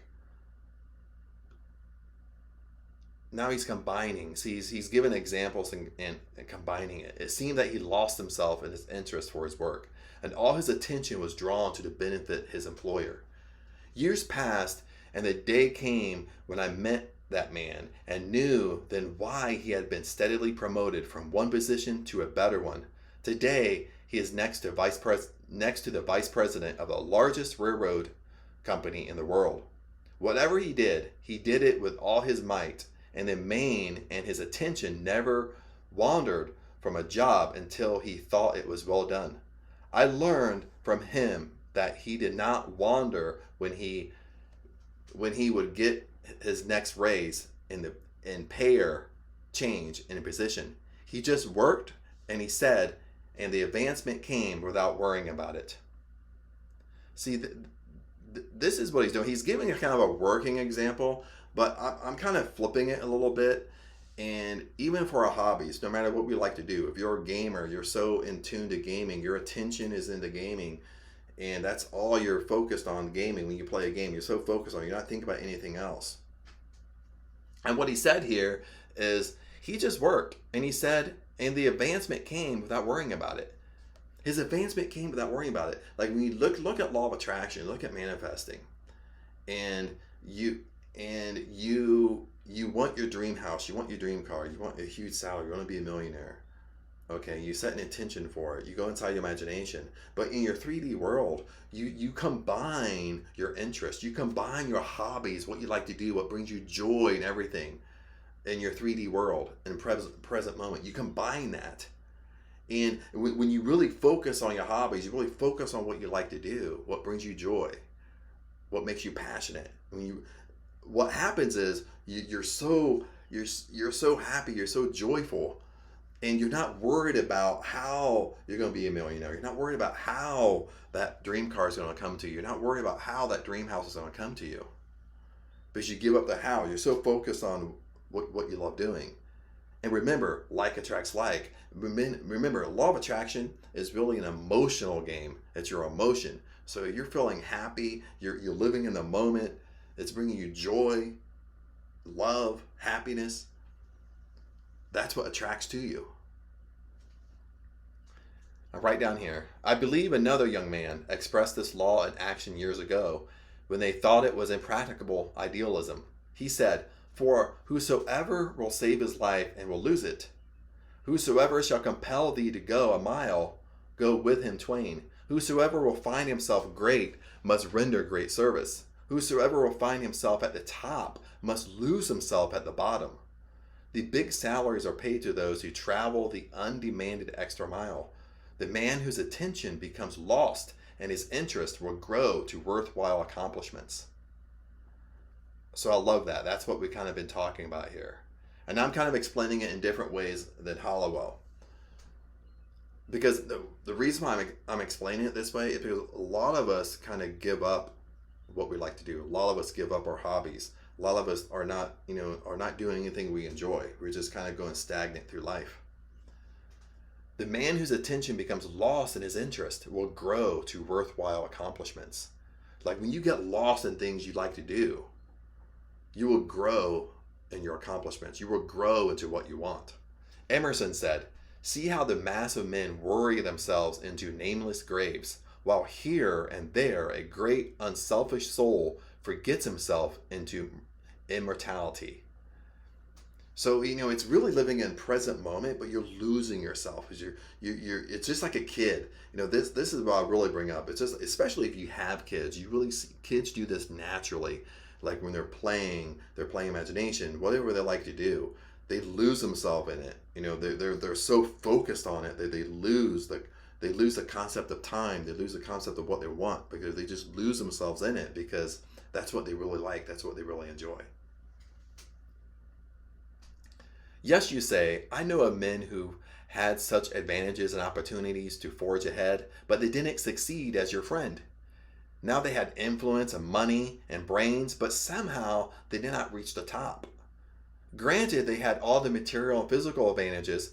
Now he's combining. See, he's given examples and combining it. It seemed that he lost himself in his interest for his work, and all his attention was drawn to the benefit his employer. Years passed, and the day came when I met that man and knew then why he had been steadily promoted from one position to a better one. Today, he is next to the vice president of the largest railroad company in the world. Whatever he did it with all his might, and in main, and his attention never wandered from a job until he thought it was well done. I learned from him that he did not wander when he would get his next raise in pay or change in a position. He just worked, and he said, and the advancement came without worrying about it. See, this is what he's doing. He's giving a kind of a working example, but I'm kind of flipping it a little bit. And even for our hobbies, no matter what we like to do, if you're a gamer, you're so in tune to gaming, your attention is into gaming, and that's all you're focused on, gaming. When you play a game, you're so focused on it, you're not thinking about anything else. And what he said here is he just worked, and he said, and the advancement came without worrying about it. His advancement came without worrying about it. Like when you look at law of attraction, look at manifesting, and you you want your dream house, you want your dream car, you want a huge salary, you want to be a millionaire. Okay, you set an intention for it. You go inside your imagination. But in your 3D world, you combine your interests, you combine your hobbies, what you like to do, what brings you joy and everything in your 3D world, in present moment. You combine that. And when you really focus on your hobbies, you really focus on what you like to do, what brings you joy, what makes you passionate. What happens is you're so happy, you're so joyful, and you're not worried about how you're going to be a millionaire. You're not worried about how that dream car is going to come to you. You're not worried about how that dream house is going to come to you, because you give up the how. You're so focused on what you love doing. And remember, like attracts like. Remember, law of attraction is really an emotional game. It's your emotion. So you're feeling happy. You're living in the moment. It's bringing you joy, love, happiness. That's what attracts to you. Now, right down here. I believe another young man expressed this law in action years ago when they thought it was impracticable idealism. He said, "For whosoever will save his life and will lose it, whosoever shall compel thee to go a mile, go with him twain. Whosoever will find himself great must render great service. Whosoever will find himself at the top must lose himself at the bottom. The big salaries are paid to those who travel the undemanded extra mile. The man whose attention becomes lost and his interest will grow to worthwhile accomplishments." So I love that. That's what we've kind of been talking about here. And I'm kind of explaining it in different ways than Holliwell. Because the reason why I'm explaining it this way is because a lot of us kind of give up what we like to do. A lot of us give up our hobbies. A lot of us are not doing anything we enjoy. We're just kind of going stagnant through life. The man whose attention becomes lost in his interest will grow to worthwhile accomplishments. Like when you get lost in things you like to do, you will grow in your accomplishments. You will grow into what you want. Emerson said, "See how the mass of men worry themselves into nameless graves, while here and there a great unselfish soul forgets himself into immortality." So, it's really living in present moment, but you're losing yourself. Because it's just like a kid. This is what I really bring up. It's just, especially if you have kids, you really see kids do this naturally. Like when they're playing imagination, whatever they like to do, they lose themselves in it. They're so focused on it that they lose the concept of time. They lose the concept of what they want, because they just lose themselves in it, because that's what they really like. That's what they really enjoy. Yes, you say, I know of men who had such advantages and opportunities to forge ahead, but they didn't succeed as your friend. Now they had influence and money and brains, but somehow they did not reach the top. Granted, they had all the material and physical advantages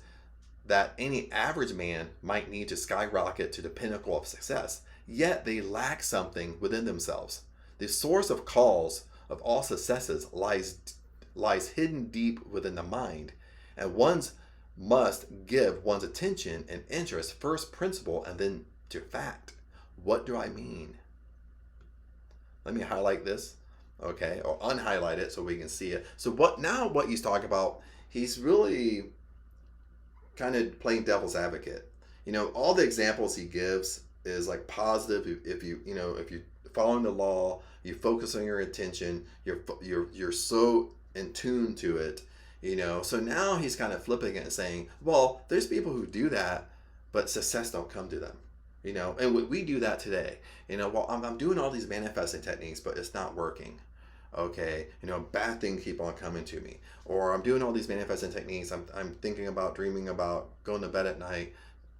that any average man might need to skyrocket to the pinnacle of success, yet they lack something within themselves. The source of cause of all successes lies hidden deep within the mind, and one must give one's attention and interest first principle and then to fact. What do I mean? Let me highlight this, okay, or unhighlight it so we can see it. So what he's talking about, he's really kind of playing devil's advocate. All the examples he gives is like positive. If you're following the law, you focus on your attention, you're so in tune to it, So now he's kind of flipping it and saying, well, there's people who do that, but success don't come to them. And we do that today. Well, I'm doing all these manifesting techniques, but it's not working. Okay, bad things keep on coming to me. Or I'm doing all these manifesting techniques. I'm thinking about, dreaming about, going to bed at night,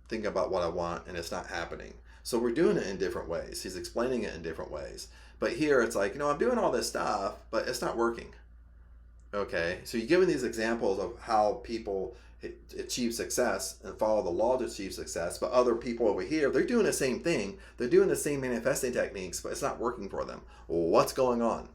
thinking about what I want, and it's not happening. So we're doing it in different ways. He's explaining it in different ways. But here it's like, I'm doing all this stuff, but it's not working. Okay, so you're giving these examples of how people achieve success and follow the law to achieve success, but other people over here, they're doing the same thing. They're doing the same manifesting techniques, but it's not working for them. Well, what's going on?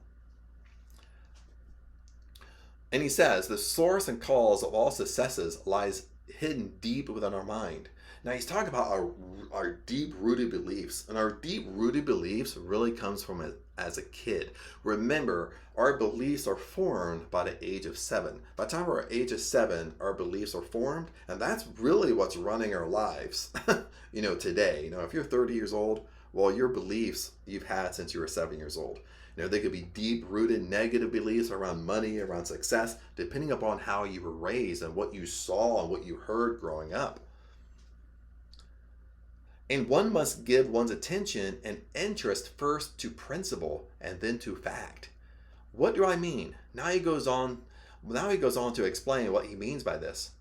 And he says, the source and cause of all successes lies hidden deep within our mind. Now he's talking about our deep rooted beliefs, and our deep rooted beliefs really comes from as a kid. Remember, our beliefs are formed by the age of 7. By the time we're at age of 7, our beliefs are formed, and that's really what's running our lives. Today, if you're 30 years old, well, your beliefs you've had since you were 7 years old. They could be deep rooted negative beliefs around money, around success, depending upon how you were raised and what you saw and what you heard growing up. And one must give one's attention and interest first to principle and then to fact. What do I mean? Now he goes on to explain what he means by this.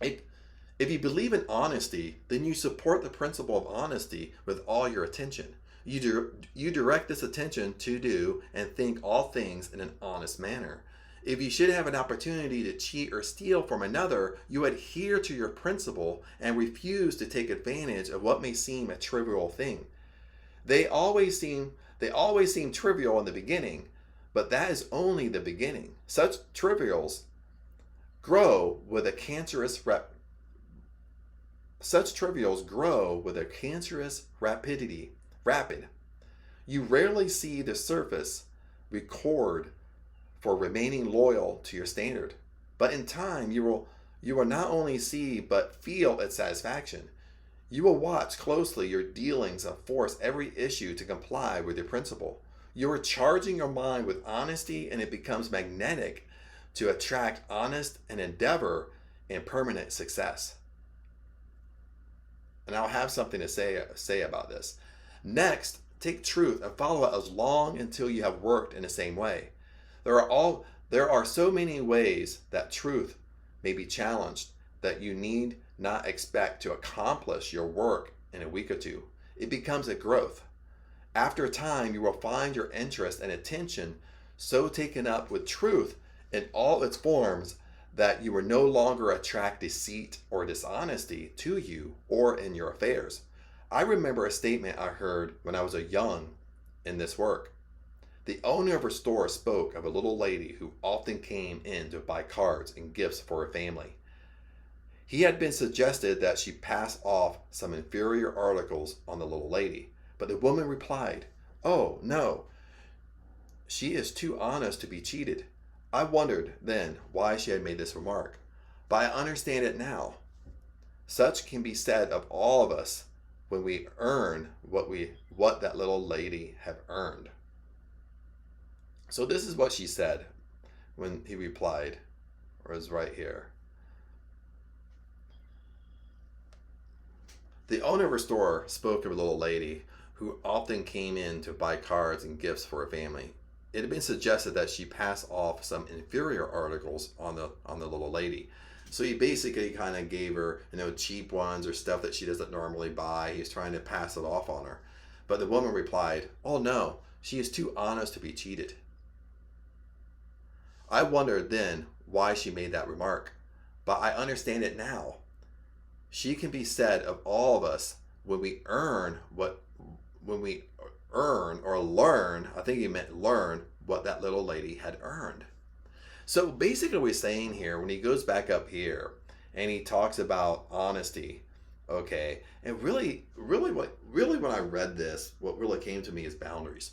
If you believe in honesty, then you support the principle of honesty with all your attention. You direct this attention to do and think all things in an honest manner. If you should have an opportunity to cheat or steal from another, you adhere to your principle and refuse to take advantage of what may seem a trivial thing. They always seem trivial in the beginning, but that is only the beginning. Such trivials grow with a cancerous rapid. You rarely see the surface record for remaining loyal to your standard. But in time, you will not only see but feel its satisfaction. You will watch closely your dealings and force every issue to comply with your principle. You are charging your mind with honesty, and it becomes magnetic to attract honest and endeavor in permanent success. And I'll have something to say about this. Next, take truth and follow it as long until you have worked in the same way. There are so many ways that truth may be challenged that you need not expect to accomplish your work in a week or two. It becomes a growth. After a time, you will find your interest and attention so taken up with truth in all its forms that you will no longer attract deceit or dishonesty to you or in your affairs. I remember a statement I heard when I was young in this work. The owner of her store spoke of a little lady who often came in to buy cards and gifts for her family. He had been suggested that she pass off some inferior articles on the little lady, but the woman replied, "Oh, no, she is too honest to be cheated." I wondered then why she had made this remark, but I understand it now. Such can be said of all of us when we earn what that little lady had earned. So this is what she said when he replied, or is right here. The owner of her store spoke of a little lady who often came in to buy cards and gifts for her family. It had been suggested that she pass off some inferior articles on the little lady. So he basically kind of gave her, cheap ones or stuff that she doesn't normally buy. He's trying to pass it off on her. But the woman replied, "Oh no, she is too honest to be cheated." I wondered then why she made that remark, but I understand it now. She can be said of all of us when we earn or learn, I think he meant learn what that little lady had earned. So basically what he's saying here, when he goes back up here and he talks about honesty, okay, and really when I read this, what really came to me is boundaries.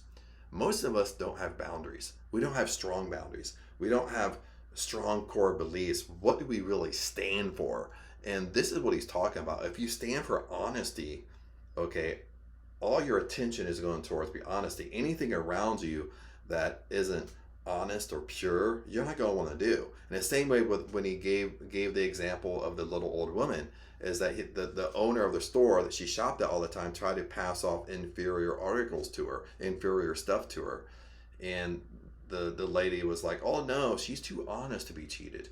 Most of us don't have boundaries. We don't have strong boundaries. We don't have strong core beliefs. What do we really stand for? And this is what he's talking about. If you stand for honesty, okay, all your attention is going towards the honesty. Anything around you that isn't honest or pure, you're not going to want to do. And the same way with when he gave the example of the little old woman, is that the owner of the store that she shopped at all the time tried to pass off inferior articles to her, inferior stuff to her. And the lady was like, "Oh no, she's too honest to be cheated."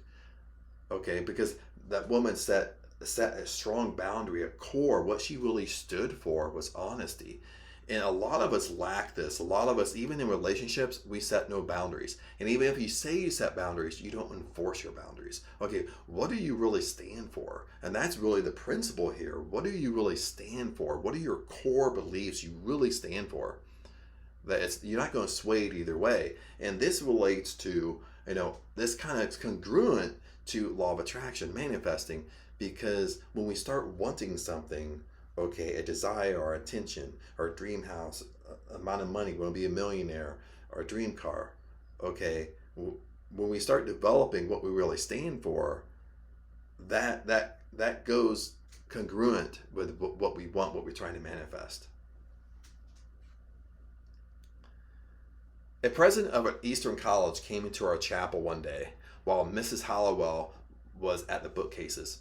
Okay, because that woman set a strong boundary, a core. What she really stood for was honesty. And a lot of us lack this. A lot of us, even in relationships, we set no boundaries. And even if you say you set boundaries, you don't enforce your boundaries. Okay, what do you really stand for? And that's really the principle here. What do you really stand for? What are your core beliefs you really stand for? That you're not going to sway it either way. And this relates to, this kind of congruent to law of attraction, manifesting, because when we start wanting something, okay, a desire or attention or a dream house, amount of money, we want to be a millionaire, or a dream car, okay, when we start developing what we really stand for, that goes congruent with what we want, what we're trying to manifest. A president of an Eastern college came into our chapel one day while Mrs. Holliwell was at the bookcases.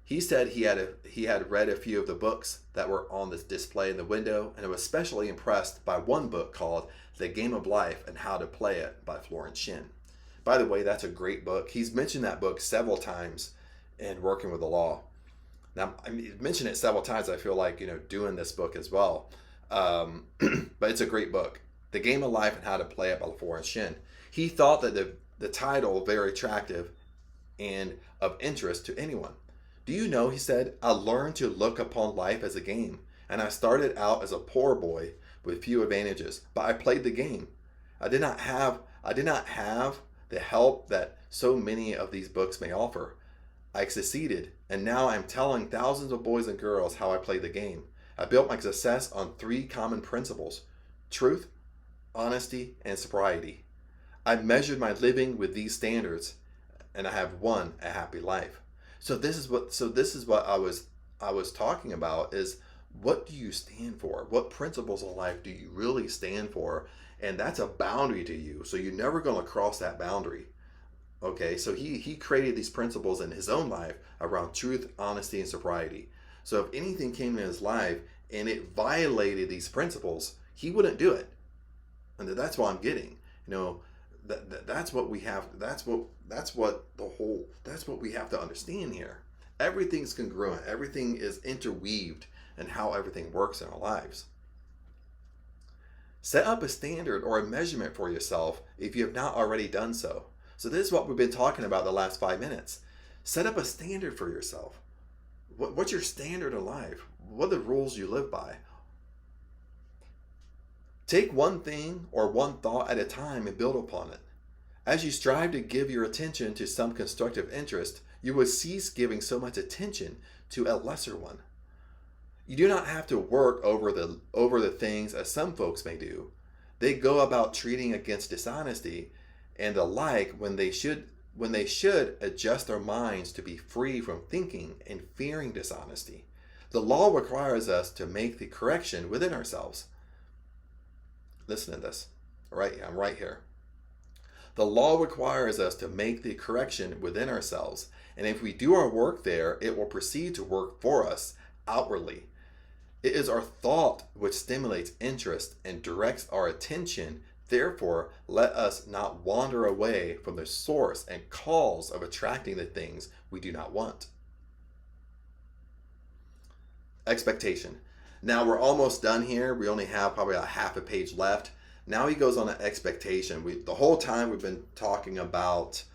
He said he had read a few of the books that were on this display in the window, and was especially impressed by one book called The Game of Life and How to Play It by Florence Shinn. By the way, that's a great book. He's mentioned that book several times in Working with the Law. Now, I mean, he's mentioned it several times. I feel like, doing this book as well. But it's a great book. The Game of Life and How to Play It by Florence Shinn. He thought that the title very attractive and of interest to anyone. Do you know, he said, I learned to look upon life as a game, and I started out as a poor boy with few advantages, but I played the game. I did not have the help that so many of these books may offer. I succeeded, and now I'm telling thousands of boys and girls how I played the game. I built my success on 3 common principles: truth, honesty, and sobriety. I measured my living with these standards, and I have won a happy life. So this is what I was talking about, is what do you stand for? What principles in life do you really stand for? And that's a boundary to you. So you're never going to cross that boundary. Okay, so he created these principles in his own life around truth, honesty, and sobriety. So if anything came in his life and it violated these principles, he wouldn't do it. And that's what I'm getting. That's what we have. That's what we have to understand here. Everything's congruent. Everything is interweaved in how everything works in our lives. Set up a standard or a measurement for yourself if you have not already done so. So this is what we've been talking about the last 5 minutes. Set up a standard for yourself. What's your standard in life? What are the rules you live by? Take one thing or one thought at a time and build upon it. As you strive to give your attention to some constructive interest, you will cease giving so much attention to a lesser one. You do not have to work over the things as some folks may do. They go about treating against dishonesty and the like when they should adjust their minds to be free from thinking and fearing dishonesty. The law requires us to make the correction within ourselves. Listen to this. I'm right here. The law requires us to make the correction within ourselves, and if we do our work there, it will proceed to work for us outwardly. It is our thought which stimulates interest and directs our attention. Therefore, let us not wander away from the source and cause of attracting the things we do not want. Expectation. Now we're almost done here. We only have probably a half a page left. Now he goes on an expectation. The whole time we've been talking about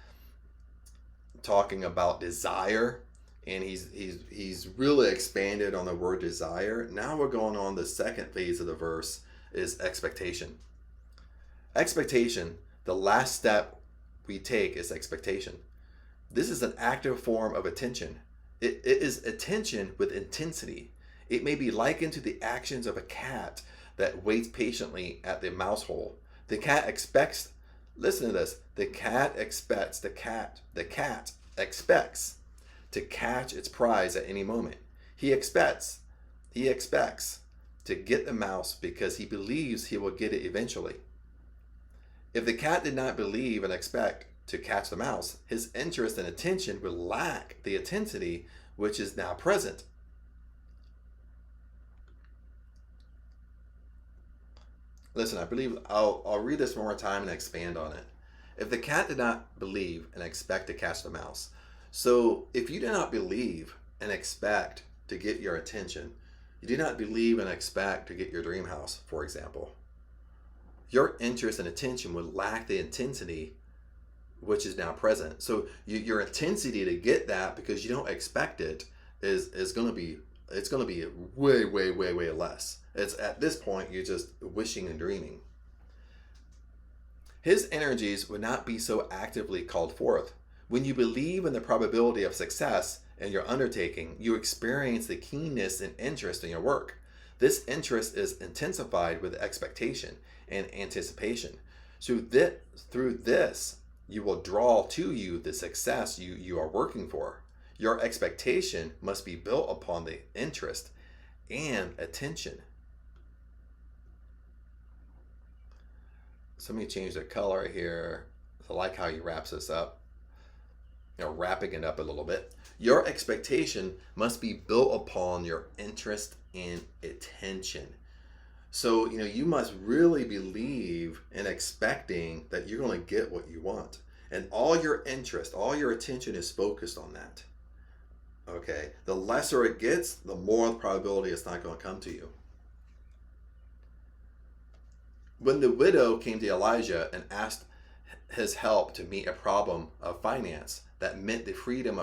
desire, and he's really expanded on the word desire. Now we're going on the second phase of the verse, is expectation. Expectation, the last step we take is expectation. This is an active form of attention. It is attention with intensity. It may be likened to the actions of a cat that waits patiently at the mouse hole. The cat expects, listen to this, the cat expects to catch its prize at any moment. He expects to get the mouse because he believes he will get it eventually. If the cat did not believe and expect to catch the mouse, his interest and attention would lack the intensity which is now present. Listen, I believe I'll read this one more time and expand on it. If the cat did not believe and expect to catch the mouse. So if you do not believe and expect to get your attention, you do not believe and expect to get your dream house, for example, your interest and attention would lack the intensity which is now present. So your intensity to get that, because you don't expect it, is going to be way less. It's at this point you're just wishing and dreaming. His energies would not be so actively called forth. When you believe in the probability of success in your undertaking, you experience the keenness and interest in your work. This interest is intensified with expectation and anticipation. So that through this, you will draw to you the success you are working for. Your expectation must be built upon the interest and attention. So let me change the color here. I like how he wraps this up. Wrapping it up a little bit. Your expectation must be built upon your interest and attention. So, you must really believe in expecting that you're going to get what you want. And all your interest, all your attention is focused on that. Okay? The lesser it gets, the more the probability it's not going to come to you. When the widow came to Elijah and asked his help to meet a problem of finance that meant the freedom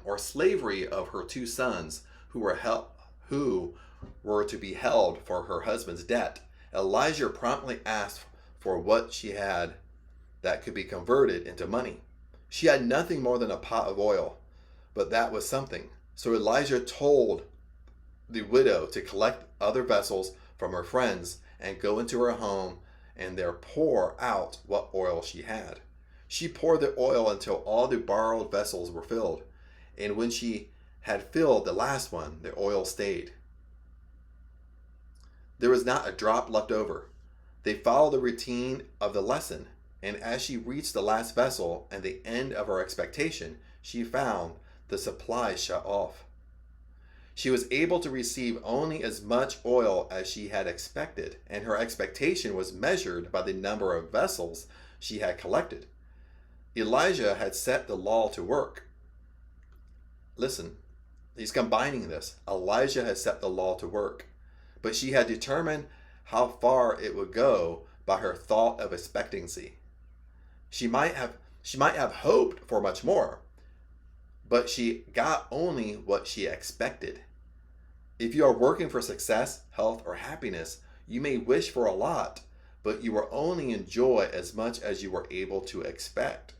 or slavery of her two sons who were to be held for her husband's debt, Elijah promptly asked for what she had that could be converted into money. She had nothing more than a pot of oil, but that was something. So Elijah told the widow to collect other vessels from her friends and go into her home and there pour out what oil she had. She poured the oil until all the borrowed vessels were filled, and when she had filled the last one, the oil stayed. There was not a drop left over. They followed the routine of the lesson, and as she reached the last vessel and the end of her expectation, she found the supply shut off. She was able to receive only as much oil as she had expected, and her expectation was measured by the number of vessels she had collected. Elijah had set the law to work. Listen, he's combining this. Elijah had set the law to work, but she had determined how far it would go by her thought of expectancy. She might have hoped for much more, but she got only what she expected. If you are working for success, health, or happiness, you may wish for a lot, but you will only enjoy as much as you were able to expect.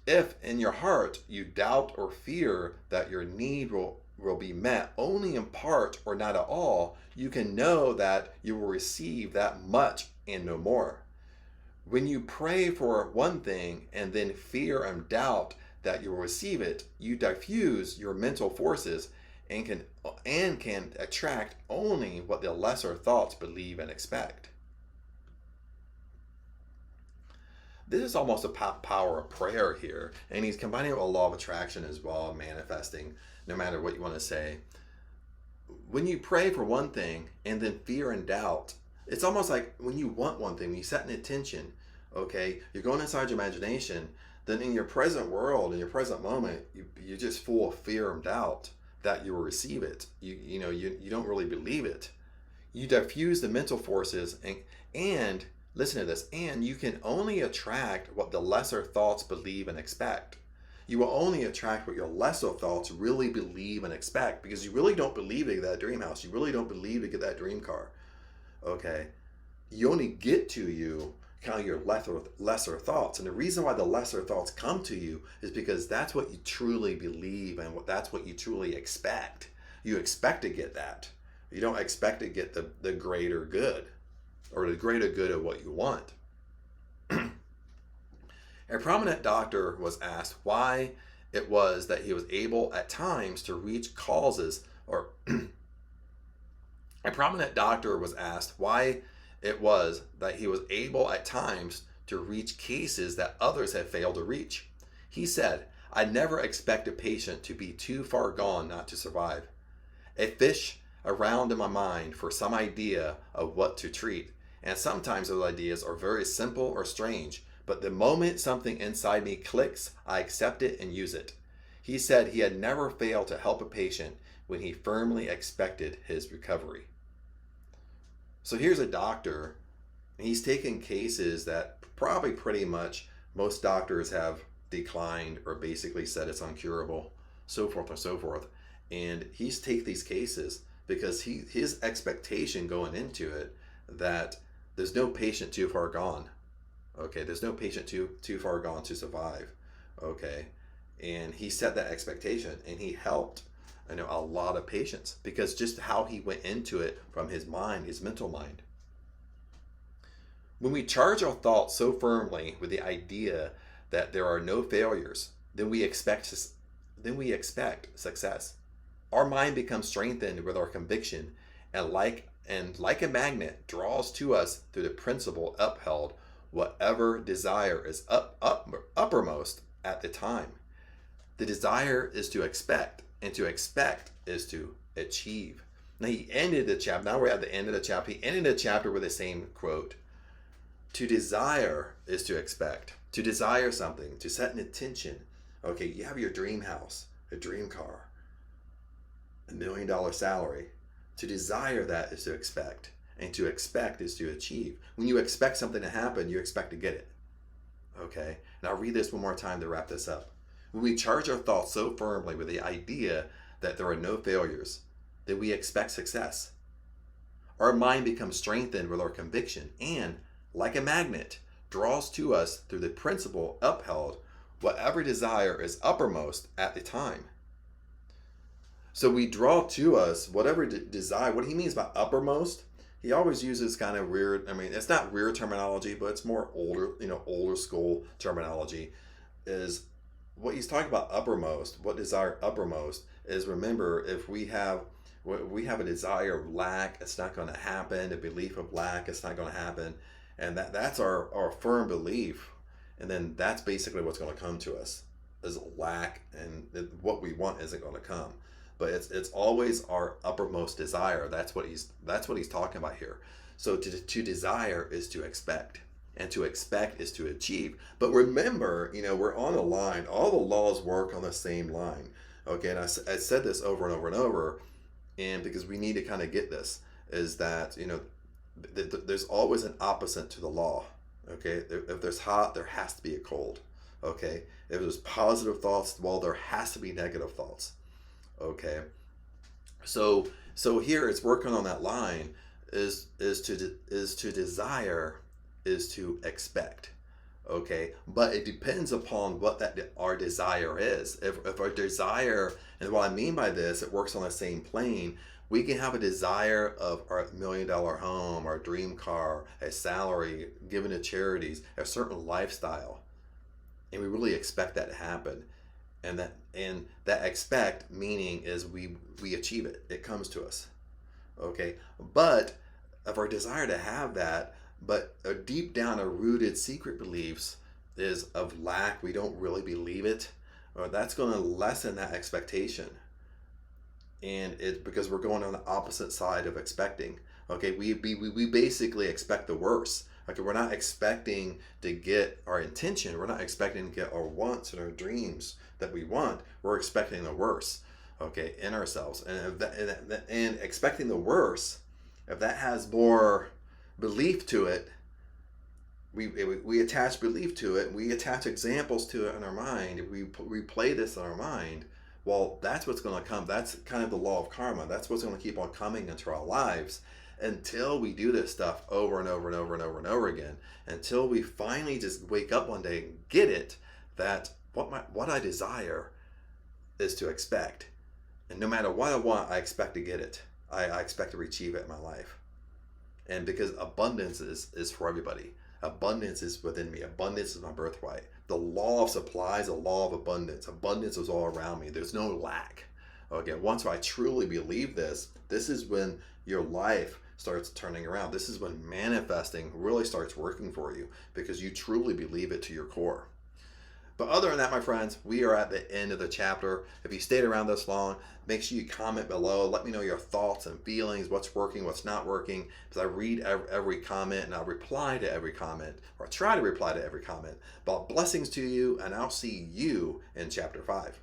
If in your heart you doubt or fear that your need will be met only in part or not at all, you can know that you will receive that much and no more. When you pray for one thing and then fear and doubt that you will receive it, you diffuse your mental forces and can attract only what the lesser thoughts believe and expect. This is almost a power of prayer here, and he's combining it with a law of attraction as well, manifesting, no matter what you want to say. When you pray for one thing and then fear and doubt, it's almost like when you want one thing, when you set an intention, okay, you're going inside your imagination, then in your present world, in your present moment, you're just full of fear and doubt that you will receive it. You don't really believe it. You diffuse the mental forces and listen to this, and you can only attract what the lesser thoughts believe and expect. You will only attract what your lesser thoughts really believe and expect, because you really don't believe to get that dream house. You really don't believe to get that dream car. Okay? You only get to you kind of your lesser thoughts. And the reason why the lesser thoughts come to you is because that's what you truly believe and that's what you truly expect. You expect to get that. You don't expect to get the greater good or the greater good of what you want. A prominent doctor was asked why it was that he was able at times to reach causes or a prominent doctor was asked why it was that he was able at times to reach cases that others had failed to reach. He said, "I never expect a patient to be too far gone not to survive. I fish around in my mind for some idea of what to treat, and sometimes those ideas are very simple or strange, but the moment something inside me clicks, I accept it and use it." He said he had never failed to help a patient when he firmly expected his recovery. So here's a doctor, and he's taken cases that probably pretty much most doctors have declined or basically said it's uncurable, so forth and so forth. And he's take these cases because his expectation going into it that there's no patient too far gone. Okay, there's no patient too far gone to survive. Okay, and he set that expectation, and he helped, a lot of patients because just how he went into it from his mind, his mental mind. When we charge our thoughts so firmly with the idea that there are no failures, then we expect success. Our mind becomes strengthened with our conviction, and like a magnet draws to us through the principle upheld whatever desire is uppermost at the time. The desire is to expect, and to expect is to achieve. Now he ended the chapter. Now we're at the end of the chapter. He ended the chapter with the same quote. To desire is to expect. To desire something, to set an intention. Okay, you have your dream house, a dream car, $1 million salary. To desire that is to expect. And to expect is to achieve. When you expect something to happen, you expect to get it. Okay? And I'll read this one more time to wrap this up. When we charge our thoughts so firmly with the idea that there are no failures, then we expect success. Our mind becomes strengthened with our conviction and, like a magnet, draws to us through the principle upheld whatever desire is uppermost at the time. So we draw to us whatever desire. What he means by uppermost, he always uses kind of weird, it's not weird terminology, but it's more older school terminology. Is what he's talking about uppermost, what desire uppermost is, remember, if we have a desire of lack, it's not going to happen. A belief of lack, it's not going to happen. And that's our firm belief. And then that's basically what's going to come to us is lack, and what we want isn't going to come. But it's always our uppermost desire. That's what he's talking about here. So to desire is to expect, and to expect is to achieve. But remember, we're on a line. All the laws work on the same line. Okay, and I said this over and over and over, and because we need to kind of get this, is that there's always an opposite to the law. Okay, if there's hot, there has to be a cold. Okay, if there's positive thoughts, well, there has to be negative thoughts. Okay, so here it's working on that line is to desire is to expect. Okay, but it depends upon what our desire is. If our desire, and what I mean by this, it works on the same plane. We can have a desire of our $1 million home, our dream car, a salary, given to charities, a certain lifestyle, and we really expect that to happen. And that expect meaning is we achieve it. It comes to us. Okay, but if our desire to have that, but deep down our rooted secret beliefs is of lack, we don't really believe it, that's going to lessen that expectation. And it's because we're going on the opposite side of expecting. Okay, we basically expect the worst. Okay, we're not expecting to get our intention. We're not expecting to get our wants and our dreams that we want. We're expecting the worst. Okay, in ourselves, and expecting the worst. If that has more belief to it, we attach belief to it. We attach examples to it in our mind. We replay this in our mind. Well, that's what's going to come. That's kind of the law of karma. That's what's going to keep on coming into our lives until we do this stuff over and over and over and over and over again, until we finally just wake up one day and get it, that what I desire is to expect. And no matter what I want, I expect to get it. I expect to achieve it in my life. And because abundance is for everybody. Abundance is within me. Abundance is my birthright. The law of supply is a law of abundance. Abundance is all around me. There's no lack. Okay, once I truly believe this is when your life starts turning around. This is when manifesting really starts working for you, because you truly believe it to your core. But other than that, my friends, we are at the end of the chapter. If you stayed around this long, make sure you comment below. Let me know your thoughts and feelings, what's working, what's not working, because I read every comment and I'll reply to every comment, or try to reply to every comment. But blessings to you, and I'll see you in chapter 5.